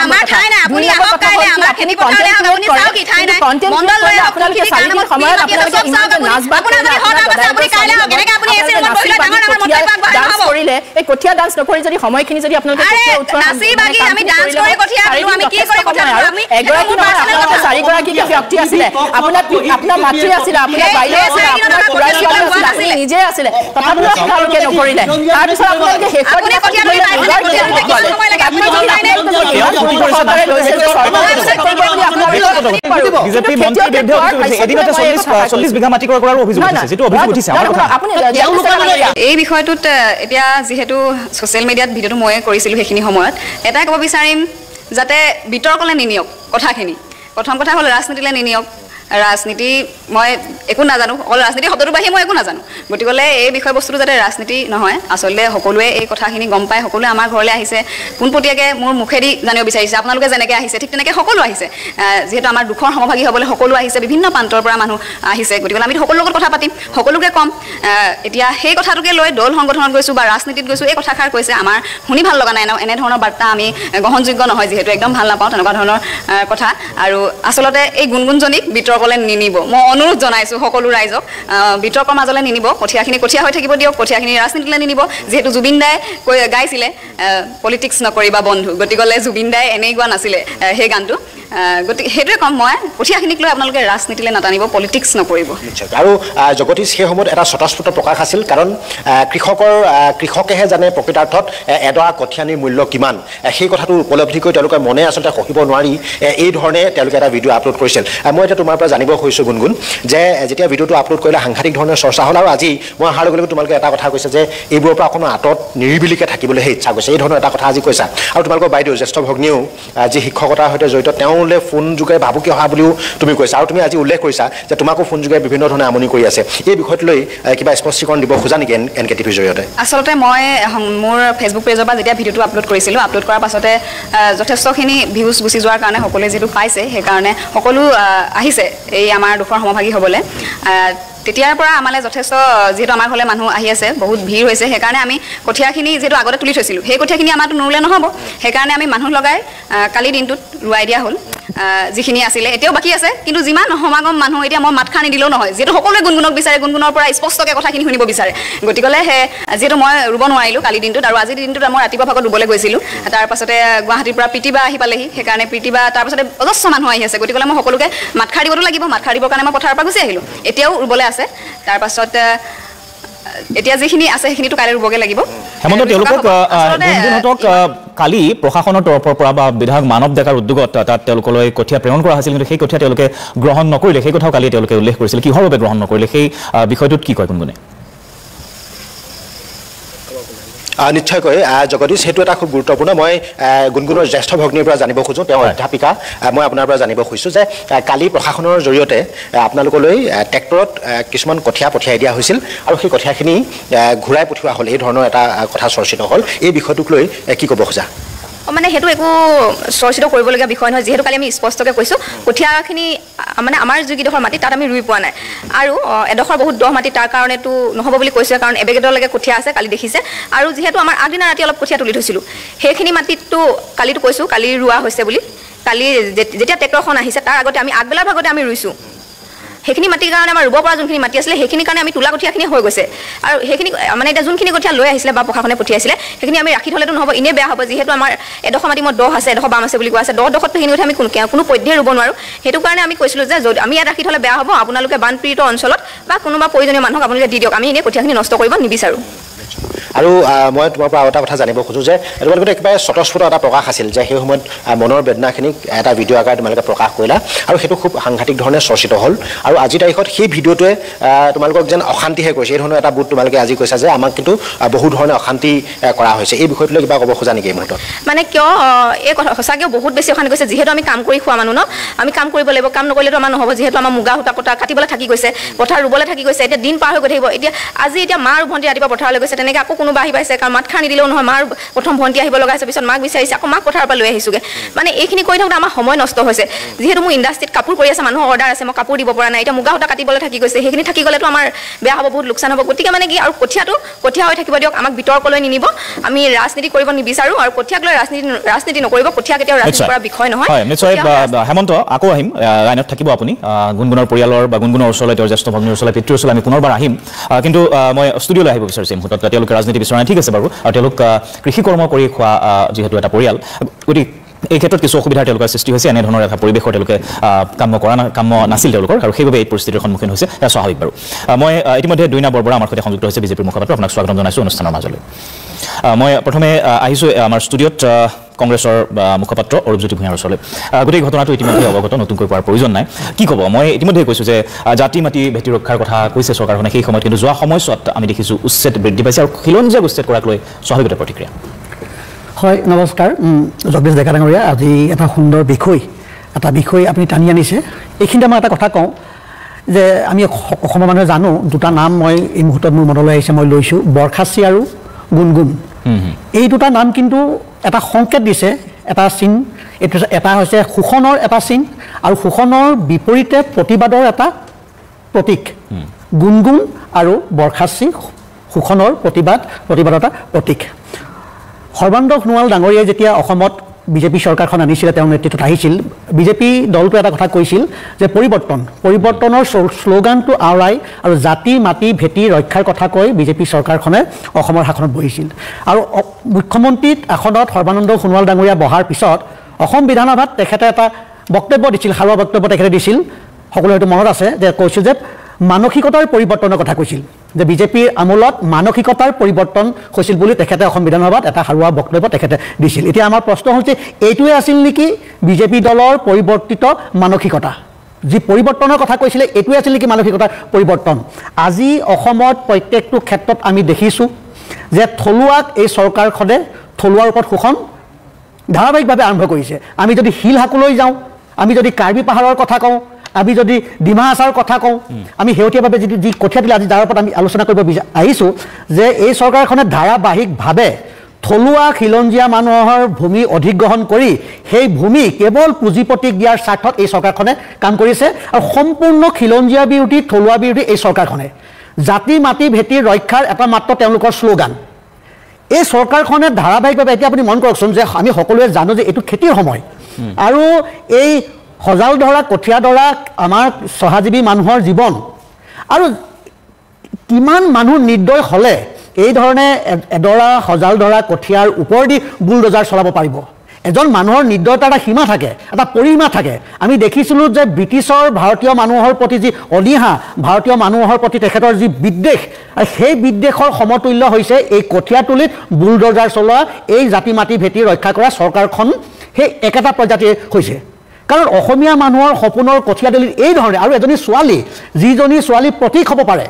আমাৰ ঠাই নাই আপুনি আহক কাইলে আমাৰ খেতি পথাৰলৈ আহক আপুনি চাওক কি ঠাই নাই মণ্ডল লৈ আপোনালোকে চাৰিদিন সময়ত আপোনালোকে নাচ বাগ আপুনি কাইলে আহক এনেকৈ আপুনি এসি ৰুমত বহিলে ডাঙৰ ডাঙৰ মন্তব্য আগবঢ়াব কৰিলে এই কঠিয়া ডান্স নকৰি যদি সময়খিনি যদি আপোনালোকে নাচি বাগি আমি ডান্স কৰি কঠিয়া আমি কি কৰি কঠিয়া আমি এগৰাকী নহয় চাৰিগৰাকী ব্যক্তি আছিলে আপোনাৰ মাতৃ আছিলে আপোনাৰ বাইদেউ আছিলে আপোনাৰ খুৰা ছোৱালী আছিলে আপুনি নিজে আছিলে তথাপিও আপোনালোকে নকৰিলে তাৰপিছত আপোনালোকে শেষত বিজেপি মন্ত্ৰীৰ বিৰুদ্ধে এদিনতে 40 বিঘা মাটি ক্ৰয় কৰাৰ অভিযোগ উঠিছে যেটো অভিযোগ উঠিছে এই বিষয়টোত এতিয়া যেহেতু সোশ্যাল মিডিয়াত ভিডিওটো মই কৰিছিলো সেইখিনি সময়ত এটাই ক'ব বিচাৰিম যাতে বিতৰ্কলে নিনিয়ক কথাখিনি প্ৰথম কথা হ'ল ৰাজনীতিলে নিনিয়ক ৰাজনীতি মই একো নাজানো অকল ৰাজনীতি শব্দটো বাহিৰে মই একো নাজানো গতিকে এই বিষয়বস্তুটো যাতে ৰাজনীতি নহয় আচলতে সকলোৱে এই কথাখিনি গম পায় সকলোৱে আমাৰ ঘৰলৈ আহিছে পোনপটীয়াকৈ মোৰ মুখেদি জানিব বিচাৰিছে আপোনালোকে যেনেকৈ আহিছে ঠিক তেনেকৈ সকলো আহিছে যিহেতু আমাৰ দুখৰ সমভাগী হ'বলৈ সকলো আহিছে বিভিন্ন প্ৰান্তৰ পৰা মানুহ আহিছে গতিকে আমি সকলোৰ লগত কথা পাতিম সকলোকে ক'ম এতিয়া সেই কথাটোকে লৈ দল সংগঠনত গৈছোঁ বা ৰাজনীতিত গৈছোঁ এই কথাষাৰ কৈছে আমাৰ শুনি ভাল লগা নাই এনেধৰণৰ বাৰ্তা আমি গ্ৰহণযোগ্য নহয় যিহেতু একদম ভাল নাপাওঁ তেনেকুৱা ধৰণৰ কথা আৰু আচলতে এই গুণগুণজনীক বিতৰ্কলে নিনিব মই অনুৰোধ জনাইছোঁ সকলো ৰাইজক বিতৰ্কৰ মাজলৈ নিনিব কঠিয়াখিনি কঠীয়া হৈ থাকিব দিয়ক কঠীয়াখিনি ৰাজনীতিলৈ নিনিব যিহেতু জুবিন দাই গাইছিলে পলিটিক্স নকৰিবা বন্ধু গতিকে জুবিন দাই এনেই গোৱা নাছিলে সেই গানটো গতিকে সেইটোৱে কম মই কঠীয়াখিনিক লৈ আপোনালোকে ৰাজনীতিলৈ নাটানিব পলিটিক্স নকৰিব আৰু জগদীশ সেই সময়ত এটা স্বতঃস্ফূৰ্ত প্ৰকাশ আছিল কাৰণ কৃষকেহে জানে প্ৰকৃতাৰ্থত এডৰা কঠীয়ানিৰ মূল্য কিমান সেই কথাটো উপলব্ধি কৰি তেওঁলোকে মনে আচলতে সহিব নোৱাৰি এই ধৰণে তেওঁলোকে এটা ভিডিঅ' আপলোড কৰিছিল মই এতিয়া তোমাৰ পৰা জানিব খুজিছোঁ গুণগুণ যে যেতিয়া ভিডিঅ'টো আপলোড কৰিলে সাংঘাতিক ধৰণৰ চৰ্চা হ'ল আৰু আজি মই অহাৰ লগে লগে তোমালোকে এটা কথা কৈছে যে এইবোৰৰ পৰা অকণমান আঁতৰত নিৰিবিলিকৈ থাকিবলৈহে ইচ্ছা কৰিছে এই ধৰণৰ এটা কথা আজি কৈছা আৰু তোমালোকৰ বাইদেউ জ্যেষ্ঠ ভগ্নীয়েও যি শিক্ষকতাৰ সৈতে জড়িত তেওঁলৈ ফোন যোগে ভাবুকি অহা বুলিও তুমি কৈছা আৰু তুমি আজি উল্লেখ কৰিছা যে তোমাকো ফোন যোগে বিভিন্ন ধৰণে আমনি কৰি আছে এই বিষয়টো লৈ কিবা স্পষ্টীকৰণ দিব খোজা নেকি এনকে টিভিৰ জৰিয়তে আচলতে মই মোৰ ফেচবুক পেজৰ পৰা যেতিয়া ভিডিঅ'টো আপলোড কৰিছিলোঁ আপলোড কৰাৰ পাছতে যথেষ্টখিনি ভিউজ গুচি যোৱাৰ কাৰণে সকলোৱে যিটো পাইছে সেইকাৰণে সকলো আহিছে এই আমাৰ দুখৰ সমভাগী হ'বলৈ তেতিয়াৰ পৰা আমালৈ যথেষ্ট যিহেতু আমাৰ ঘৰলৈ মানুহ আহি আছে বহুত ভিৰ হৈছে সেইকাৰণে আমি কঠীয়াখিনি যিহেতু আগতে তুলি থৈছিলোঁ সেই কঠীয়াখিনি আমাৰতো নোৰুলে নহ'ব সেইকাৰণে আমি মানুহ লগাই কালি দিনটোত ৰুৱাই দিয়া হ'ল যিখিনি আছিলে এতিয়াও বাকী আছে কিন্তু যিমান সমাগম মানুহ এতিয়া মই মাতখা নিদিলেও নহয় যিহেতু সকলোৱে গুণগুণক বিচাৰে গুণগুণৰ পৰা স্পষ্টকৈ কথাখিনি শুনিব বিচাৰে গতিকে যিহেতু মই ৰুব নোৱাৰিলোঁ কালি দিনটোত আৰু আজিৰ দিনটোত মই ৰাতিপুৱা ভাগত ৰুবলৈ গৈছিলোঁ তাৰপাছতে গুৱাহাটীৰ পৰা প্ৰীতিবা আহি পালেহি সেইকাৰণে প্ৰীতিবা তাৰপাছতে অজস্ৰ মানুহ আহি আছে গতিকে মই সকলোকে মাতখা দিবতো লাগিব মাতখা দিবৰ কাৰণে মই পথাৰৰ পৰা গুচি আহিলোঁ এতিয়াও ৰুবলৈ আছে তাৰপাছত এতিয়া যিখিনি আছে সেইখিনিতো কাইলৈ ৰুবগৈ লাগিব হেমন্ত তেওঁলোকক গুণগুণহঁতক কালি প্ৰশাসনৰ তৰফৰ পৰা বা বিধায়ক মানৱ ডেকাৰ উদ্যোগত তাত তেওঁলোকলৈ কঠীয়া প্ৰেৰণ কৰা হৈছিল কিন্তু সেই কঠীয়া তেওঁলোকে গ্ৰহণ নকৰিলে সেই কথাও কালি তেওঁলোকে উল্লেখ কৰিছিল কিহৰ বাবে গ্ৰহণ নকৰিলে সেই বিষয়টোত কি কয় গুণগুণে নিশ্চয়কৈ জগদীশ সেইটো এটা খুব গুৰুত্বপূৰ্ণ মই গুণগুণৰ জ্যেষ্ঠ ভগ্নীৰ পৰা জানিব খোজোঁ তেওঁ অধ্যাপিকা মই আপোনাৰ পৰা জানিব খুজিছোঁ যে কালি প্ৰশাসনৰ জৰিয়তে আপোনালোকলৈ ট্ৰেক্টৰত কিছুমান কঠীয়া পঠিয়াই দিয়া হৈছিল আৰু সেই কঠীয়াখিনি ঘূৰাই পঠিওৱা হ'ল এই ধৰণৰ এটা কথা চৰ্চিত হ'ল এই বিষয়টোক লৈ কি ক'ব খোজা মানে সেইটো একো চৰ্চিত কৰিবলগীয়া বিষয় নহয় যিহেতু কালি আমি স্পষ্টকৈ কৈছোঁ কঠীয়াখিনি মানে আমাৰ যিকেইডোখৰ মাটি তাত আমি ৰুই পোৱা নাই আৰু এডোখৰ বহুত দ মাটি তাৰ কাৰণেতো নহ'ব বুলি কৈছে কাৰণ এবেগেটলৈকে কঠীয়া আছে কালি দেখিছে আৰু যিহেতু আমাৰ আগদিনা ৰাতি অলপ কঠীয়া তুলি থৈছিলোঁ সেইখিনি মাটিততো কালিতো কৈছোঁ কালি ৰোৱা হৈছে বুলি কালি যেতিয়া ট্ৰেক্টৰখন আহিছে তাৰ আগতে আমি আগবেলাৰ ভাগতে আমি ৰুইছোঁ সেইখিনি মাটিৰ কাৰণে আমাৰ ৰুব পৰা যোনখিনি মাটি আছিলে সেইখিনি কাৰণে আমি তোলা কঠীয়াখিনি হৈ গৈছে আৰু সেইখিনি মানে এতিয়া যোনখিনি কঠীয়া লৈ আহিছিলে বা প্ৰশাসনে পঠিয়াইছিলে সেইখিনি আমি ৰাখি থ'লেতো নহ'ব এনেই বেয়া হ'ব যিহেতু আমাৰ এডোখৰ মাটি মই দ আছে এডোখৰ বাম আছে বুলি কোৱা আছে দডোখৰতো সেইখিনি কথা আমি কোনো পধ্যেই ৰুব নোৱাৰোঁ সেইটো কাৰণে আমি কৈছিলোঁ যে যদি আমি ইয়াত ৰাখি থ'লে বেয়া হ'ব আপোনালোকে বানপীড়িত অঞ্চলত বা কোনোবা প্ৰয়োজনীয় মানুহক আপোনালোকে দি দিয়ক আমি এনেই কঠীয়াখিনি নষ্ট কৰিব নিবিচাৰোঁ আৰু মই তোমাৰ পৰা আৰু এটা কথা জানিব খোজোঁ যে তোমালোকে একেবাৰে স্বতঃস্ফূৰ্ত এটা প্ৰকাশ আছিল যে সেই সময়ত মনৰ বেদনাখিনিক এটা ভিডিঅ' আকাৰে তোমালোকে প্ৰকাশ কৰিলা আৰু সেইটো খুব সাংঘাতিক ধৰণে চৰ্চিত হ'ল আৰু আজিৰ তাৰিখত সেই ভিডিঅ'টোৱে তোমালোকক যেন অশান্তিহে কৰিছে এই ধৰণৰ এটা বুট তোমালোকে আজি কৈছা যে আমাক কিন্তু বহু ধৰণে অশান্তি কৰা হৈছে এই বিষয়টো লৈ কিবা ক'ব খোজা নেকি এই মুহূৰ্তত মানে কিয় এই কথা সঁচাকৈ বহুত বেছি অশান্তি কৰিছে যিহেতু আমি কাম কৰি খোৱা মানুহ ন আমি কাম কৰিব লাগিব কাম নকৰিলেতো আমাৰ নহ'ব যিহেতু আমাৰ মুগা সূতা কটা কাটিবলৈ থাকি গৈছে পথাৰ ৰুবলৈ থাকি গৈছে এতিয়া দিন পাৰ হৈ গৈ থাকিব এতিয়া আজি এতিয়া মা আৰু ভণ্টি ৰাতিপুৱা পথাৰলৈ গৈছে তেনেকৈ আকৌ কোনোবা আহি পাইছে কাৰণ মাত খাৰ নিদিলেও নহয় মাৰ প্ৰথম ভণ্টি আহিব লগা হৈছে পিছত মাক বিচাৰিছে আকৌ মাক পথাৰৰ পৰা লৈ আহিছোগে মানে এইখিনি কৰি থাকোঁতে আমাৰ সময় নষ্ট হৈছে যিহেতু মোৰ ইণ্ডাষ্ট্ৰিত কাপোৰ কৰি আছে মানুহৰ অৰ্ডাৰ আছে মই কাপোৰ দিব পৰা নাই এতিয়া মুগা সূতা কাটিবলৈ থাকি গৈছে সেইখিনি থাকি গ'লেতো আমাৰ বেয়া হ'ব বহুত লোকচান হ'ব গতিকে মানে কি আৰু কঠীয়া হৈ থাকিব দিয়ক আমাক বিতৰ্কলৈ নিনিব আমি ৰাজনীতি কৰিব নিবিচাৰোঁ আৰু কঠীয়াক লৈ ৰাজনীতি নকৰিব কঠীয়া কেতিয়াও ৰাজনীতি কৰা বিষয় নহয় হয় নিশ্চয় হেমন্ত আকৌ আহিম লাইনত থাকিব আপুনি গুণগুণৰ পৰিয়ালৰ বা গুণগুণৰ ওচৰলৈ তেওঁৰ জ্যেষ্ঠ ভগ্নীৰ ওচৰলৈ পিতৃৰ ওচৰলৈ আমি পুনৰবাৰ আহিম কিন্তু মই ষ্টুডিঅ'লৈ আহিব বিচাৰিছোঁ মুহূৰ্তত তেওঁলোকে ৰাজনীতি বিচৰা নাই ঠিক আছে বাৰু আৰু তেওঁলোক কৃষি কৰ্ম কৰি খোৱা যিহেতু এটা পৰিয়াল গতিকে এই ক্ষেত্ৰত কিছু অসুবিধাৰ তেওঁলোকৰ সৃষ্টি হৈছে এনেধৰণৰ এটা পৰিৱেশৰ তেওঁলোকে কাম নাছিল তেওঁলোকৰ আৰু সেইবাবে এই পৰিস্থিতিৰ সন্মুখীন হৈছে এয়া স্বাভাৱিক বাৰু মই ইতিমধ্যে দুইনা বৰবৰা আমাৰ সৈতে সংযুক্ত হৈছে বিজেপিৰ মুখপাত্ৰ আপোনাক স্বাগতম জনাইছোঁ অনুষ্ঠানৰ মাজলৈ মই প্ৰথমে আহিছোঁ আমাৰ ষ্টুডিঅ'ত কংগ্ৰেছৰ মুখপাত্ৰ অৰূপজ্যোতি ভূঞাৰ ওচৰলৈ গোটেই ঘটনাটো ইতিমধ্যে অৱগত নতুনকৈ কোৱাৰ প্ৰয়োজন নাই কি ক'ব মই ইতিমধ্যে কৈছোঁ যে জাতি মাটি ভেটি ৰক্ষাৰ কথা কৈছে চৰকাৰখনে সেই সময়ত কিন্তু যোৱা সময়ছোৱাত আমি দেখিছোঁ উচ্ছেদ বৃদ্ধি পাইছে আৰু খিলঞ্জীয়াক উচ্ছেদ কৰাক লৈ স্বাভাৱিকতে প্ৰতিক্ৰিয়া হয় নমস্কাৰ জগদীশ ডেকা ডাঙৰীয়া আজি এটা সুন্দৰ বিষয় আপুনি টানি আনিছে এইখিনিতে মই এটা কথা কওঁ যে আমি অসমৰ মানুহে জানো দুটা নাম মই এই মুহূৰ্তত মোৰ মনলৈ আহিছে মই লৈছোঁ বৰখাচী আৰু গুণগুণ এই দুটা নাম কিন্তু এটা সংকেত দিছে এটা চিন এটা হৈছে শোষণৰ এটা চিন আৰু শোষণৰ বিপৰীতে প্ৰতিবাদৰ এটা প্ৰতীক গুণগুণ আৰু বৰখাচী শোষণৰ প্ৰতিবাদৰ এটা প্ৰতীক সৰ্বানন্দ সোণোৱাল ডাঙৰীয়াই যেতিয়া অসমত বিজেপি চৰকাৰখন আনিছিলে তেওঁৰ নেতৃত্বত আহিছিল বিজেপি দলটো এটা কথা কৈছিল যে পৰিৱৰ্তনৰ শ্লোগানটো আওৰাই আৰু জাতি মাটি ভেটি ৰক্ষাৰ কথা কৈ বিজেপি চৰকাৰখনে অসমৰ শাসনত বহিছিল আৰু মুখ্যমন্ত্ৰীত আসনত সৰ্বানন্দ সোণোৱাল ডাঙৰীয়া বহাৰ পিছত অসম বিধানসভাত তেখেতে এটা বক্তব্য দিছিল সাৰুৱা বক্তব্য তেখেতে দিছিল সকলোৰে হয়তো মনত আছে যে কৈছিল যে মানসিকতাৰ পৰিৱৰ্তনৰ কথা কৈছিল যে বিজেপিৰ আমোলত মানসিকতাৰ পৰিৱৰ্তন হৈছিল বুলি তেখেতে অসম বিধানসভাত এটা সাৰুৱা বক্তব্য তেখেতে দিছিল এতিয়া আমাৰ প্ৰশ্ন হৈছে এইটোৱে আছিল নেকি বিজেপি দলৰ পৰিৱৰ্তিত মানসিকতা যি পৰিৱৰ্তনৰ কথা কৈছিলে এইটোৱে আছিল নেকি মানসিকতাৰ পৰিৱৰ্তন আজি অসমত প্ৰত্যেকটো ক্ষেত্ৰত আমি দেখিছোঁ যে থলুৱাক এই চৰকাৰখনে থলুৱাৰ ওপৰত শোষণ ধাৰাবাহিকভাৱে আৰম্ভ কৰিছে আমি যদি শিলহাকুলৈ যাওঁ আমি যদি কাৰ্বি পাহাৰৰ কথা কওঁ আমি যদি ডিমা হাছাওৰ কথা কওঁ আমি শেহতীয়াভাৱে যি কঠীয়া দিলে আজি যাৰ ওপৰত আমি আলোচনা কৰিব আহিছোঁ যে এই চৰকাৰখনে ধাৰাবাহিকভাৱে থলুৱা খিলঞ্জীয়া মানুহৰ ভূমি অধিগ্ৰহণ কৰি সেই ভূমি কেৱল পুঁজিপতিক দিয়াৰ স্বাৰ্থত এই চৰকাৰখনে কাম কৰিছে আৰু সম্পূৰ্ণ খিলঞ্জীয়া বিৰোধী থলুৱা বিৰোধী এই চৰকাৰখনে জাতি মাটি ভেটি ৰক্ষাৰ এটা মাত্ৰ তেওঁলোকৰ শ্লোগান এই চৰকাৰখনে ধাৰাবাহিকভাৱে এতিয়া আপুনি মন কৰকচোন যে আমি সকলোৱে জানো যে এইটো খেতিৰ সময় আৰু এই সজাল ধৰা কঠীয়া ধৰা আমাৰ সহাজীৱী মানুহৰ জীৱন আৰু কিমান মানুহ নিৰ্দয় হ'লে এই ধৰণে এডৰা সজাল ধৰা কঠীয়াৰ ওপৰেদি বুলডোজাৰ চলাব পাৰিব এজন মানুহৰ নিৰ্দয়তাৰ এটা সীমা থাকে এটা পৰিসীমা থাকে আমি দেখিছিলোঁ যে ব্ৰিটিছৰ ভাৰতীয় মানুহৰ প্ৰতি যি অনীহা ভাৰতীয় মানুহৰ প্ৰতি তেখেতৰ যি বিদ্বেষ আৰু সেই বিদ্বেষৰ সমতুল্য হৈছে এই কঠীয়াতলিত বুলডোজাৰ চলোৱা এই জাতি মাটি ভেটি ৰক্ষা কৰা চৰকাৰখন সেই একেটা প্ৰজাতিৰ হৈছে কাৰণ অসমীয়া মানুহৰ সপোনৰ কঠীয়াতলিত এই ধৰণে আৰু এজনী ছোৱালী যিজনী ছোৱালী প্ৰতীক হ'ব পাৰে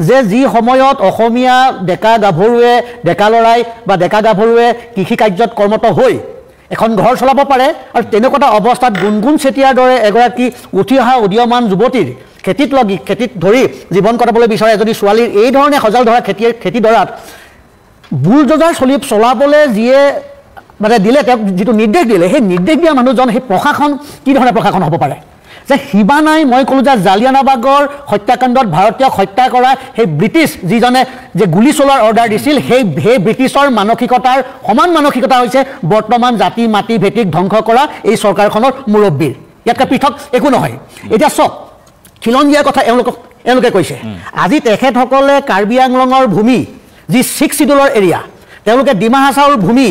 যে যি সময়ত অসমীয়া ডেকা গাভৰুৱে ডেকা ল'ৰাই বা ডেকা গাভৰুৱে কৃষি কাৰ্যত কৰ্মৰত হৈ এখন ঘৰ চলাব পাৰে আৰু তেনেকুৱা অৱস্থাত গুণগুণ চেতিয়াৰ দৰে এগৰাকী উঠি অহা উদীয়মান যুৱতীৰ খেতিত ধৰি জীৱন কটাবলৈ বিচৰা এজনী ছোৱালীৰ এই ধৰণে সজাল ধৰা খেতিডৰাত বুলডোজাৰ চলাবলৈ যিয়ে মানে দিলে তেওঁক যিটো নিৰ্দেশ দিলে সেই নিৰ্দেশ দিয়া মানুহজন সেই প্ৰশাসন কি ধৰণৰ প্ৰশাসন হ'ব পাৰে যে সিবা নাই মই ক'লোঁ যে জালিয়ানাবাগৰ হত্যাকাণ্ডত ভাৰতীয়ক হত্যা কৰা সেই ব্ৰিটিছ যিজনে যে গুলী চলোৱাৰ অৰ্ডাৰ দিছিল সেই ব্ৰিটিছৰ মানসিকতাৰ সমান মানসিকতা হৈছে বৰ্তমান জাতি মাটি ভেটিক ধ্বংস কৰা এই চৰকাৰখনৰ মুৰব্বীৰ ইয়াতকৈ পৃথক একো নহয় এতিয়া চাওক খিলঞ্জীয়াৰ কথা এওঁলোকে কৈছে আজি তেখেতসকলে কাৰ্বি আংলঙৰ ভূমি যি 6 শিডিউলৰ এৰিয়া তেওঁলোকে ডিমা হাছাওৰ ভূমি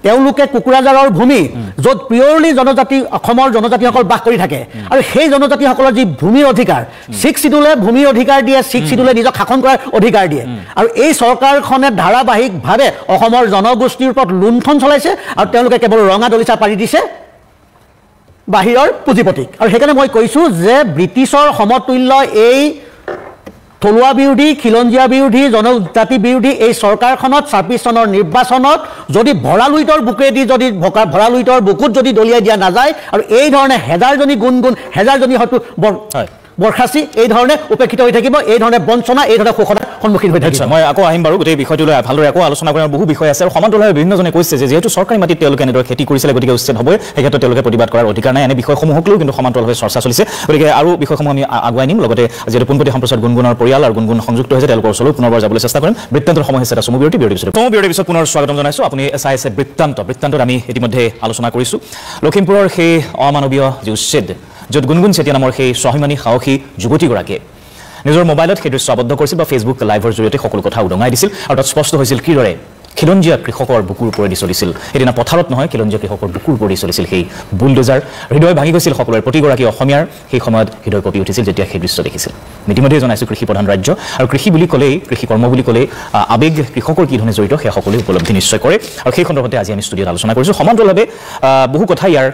তেওঁলোকে কুকুৰাজাৰৰ ভূমি য'ত পিয়ৰলি জনজাতি অসমৰ জনজাতিসকল বাস কৰি থাকে আৰু সেই জনজাতিসকলৰ যি ভূমিৰ অধিকাৰ 6 শিডিউলে ভূমিৰ অধিকাৰ দিয়ে 6 শিডিউলে নিজক শাসন কৰাৰ অধিকাৰ দিয়ে আৰু এই চৰকাৰখনে ধাৰাবাহিকভাৱে অসমৰ জনগোষ্ঠীৰ ওপৰত লুণ্ঠন চলাইছে আৰু তেওঁলোকে কেৱল ৰঙা দলিচা পাৰি দিছে বাহিৰৰ পুঁজিপতিক আৰু সেইকাৰণে মই কৈছোঁ যে ব্ৰিটিছৰ সমতুল্য এই থলুৱা বিৰোধী খিলঞ্জীয়া বিৰোধী জনজাতি বিৰোধী এই চৰকাৰখনত ২৬ চনৰ নিৰ্বাচনত যদি ভৰালুইটৰ বুকেদি যদি ভৰালুইটৰ বুকুত যদি দলিয়াই দিয়া নাযায় আৰু এই ধৰণে হেজাৰজনী গুণগুণ হেজাৰজনী হয়তো বৰখাচী এই ধৰণে উপেক্ষিত হৈ থাকিব এই ধৰণে বঞ্চনা এই ধৰণে শোষণৰ সন্মুখীন হৈ থাকিব মই আকৌ আহিম বাৰু গোটেই বিষয়টো লৈ ভালদৰে আকৌ আলোচনা কৰাৰ বহু বিষয় আছে আৰু সমান্তৰালভাৱে বিভিন্নজনে কৈছে যে যেহেতু চৰকাৰী মাটিত তেওঁলোকে এনেদৰে খেতি কৰিছিলে গতিকে উচ্ছেদ হ'বই সেই ক্ষেত্ৰত তেওঁলোকে প্ৰতিবাদ কৰাৰ অধিকাৰ নাই এনে বিষয়সমূহক লৈও কিন্তু সমান্তৰালভাৱে চৰ্চা চলিছে গতিকে আৰু বিষয়সমূহ আমি আগুৱাই নিম লগতে যিহেতু পোনপটী সম্প্ৰচাৰ গুণগুণৰ পৰিয়াল আৰু গুণগুণ সংযুক্ত হৈছে তেওঁলোকৰ ওচৰলৈ পুনৰবাৰ যাবলৈ চেষ্টা কৰিম বৃত্তান্তৰ সময় হৈছে এটা চমু বিৰতিৰ পিছত পুনৰ স্বাগতম জনাইছোঁ আপুনি চাই আছে বৃত্তান্তত আমি ইতিমধ্যে আলোচনা কৰিছোঁ লখিমপুৰৰ সেই অমানৱীয় যি উচ্ছেদ য'ত গুণগুণ চেতিয়া নামৰ সেই স্বাভিমানী সাহসী যুৱতীগৰাকীয়ে নিজৰ মোবাইলত সেই দৃশ্য আবদ্ধ কৰিছিল বা ফেচবুক লাইভৰ জৰিয়তে সকলো কথা উদঙাই দিছিল আৰু তাত স্পষ্ট হৈছিল কিদৰে খিলঞ্জীয়া কৃষকৰ বুকুৰ ওপৰেদি চলিছিল সেইদিনা পথাৰত নহয় খিলঞ্জীয়া কৃষকৰ বুকুৰ ওপৰেদি চলিছিল সেই বুলডোজাৰ হৃদয় ভাঙি গৈছিল সকলোৰে প্ৰতিগৰাকী অসমীয়াৰ সেই সময়ত হৃদয় কঁপি উঠিছিল যেতিয়া সেই দৃশ্য দেখিছিল ইতিমধ্যে জনাইছোঁ কৃষি প্ৰধান ৰাজ্য আৰু কৃষি বুলি ক'লেই কৃষি কৰ্ম বুলি ক'লেই আৱেগ কৃষকৰ কি ধৰণে জড়িত সেয়া সকলোৱে উপলব্ধি নিশ্চয় কৰে আৰু সেই সন্দৰ্ভতে আজি আমি ষ্টুডিঅ'ত আলোচনা কৰিছোঁ সমান্তৰালভাৱে বহু কথা ইয়াৰ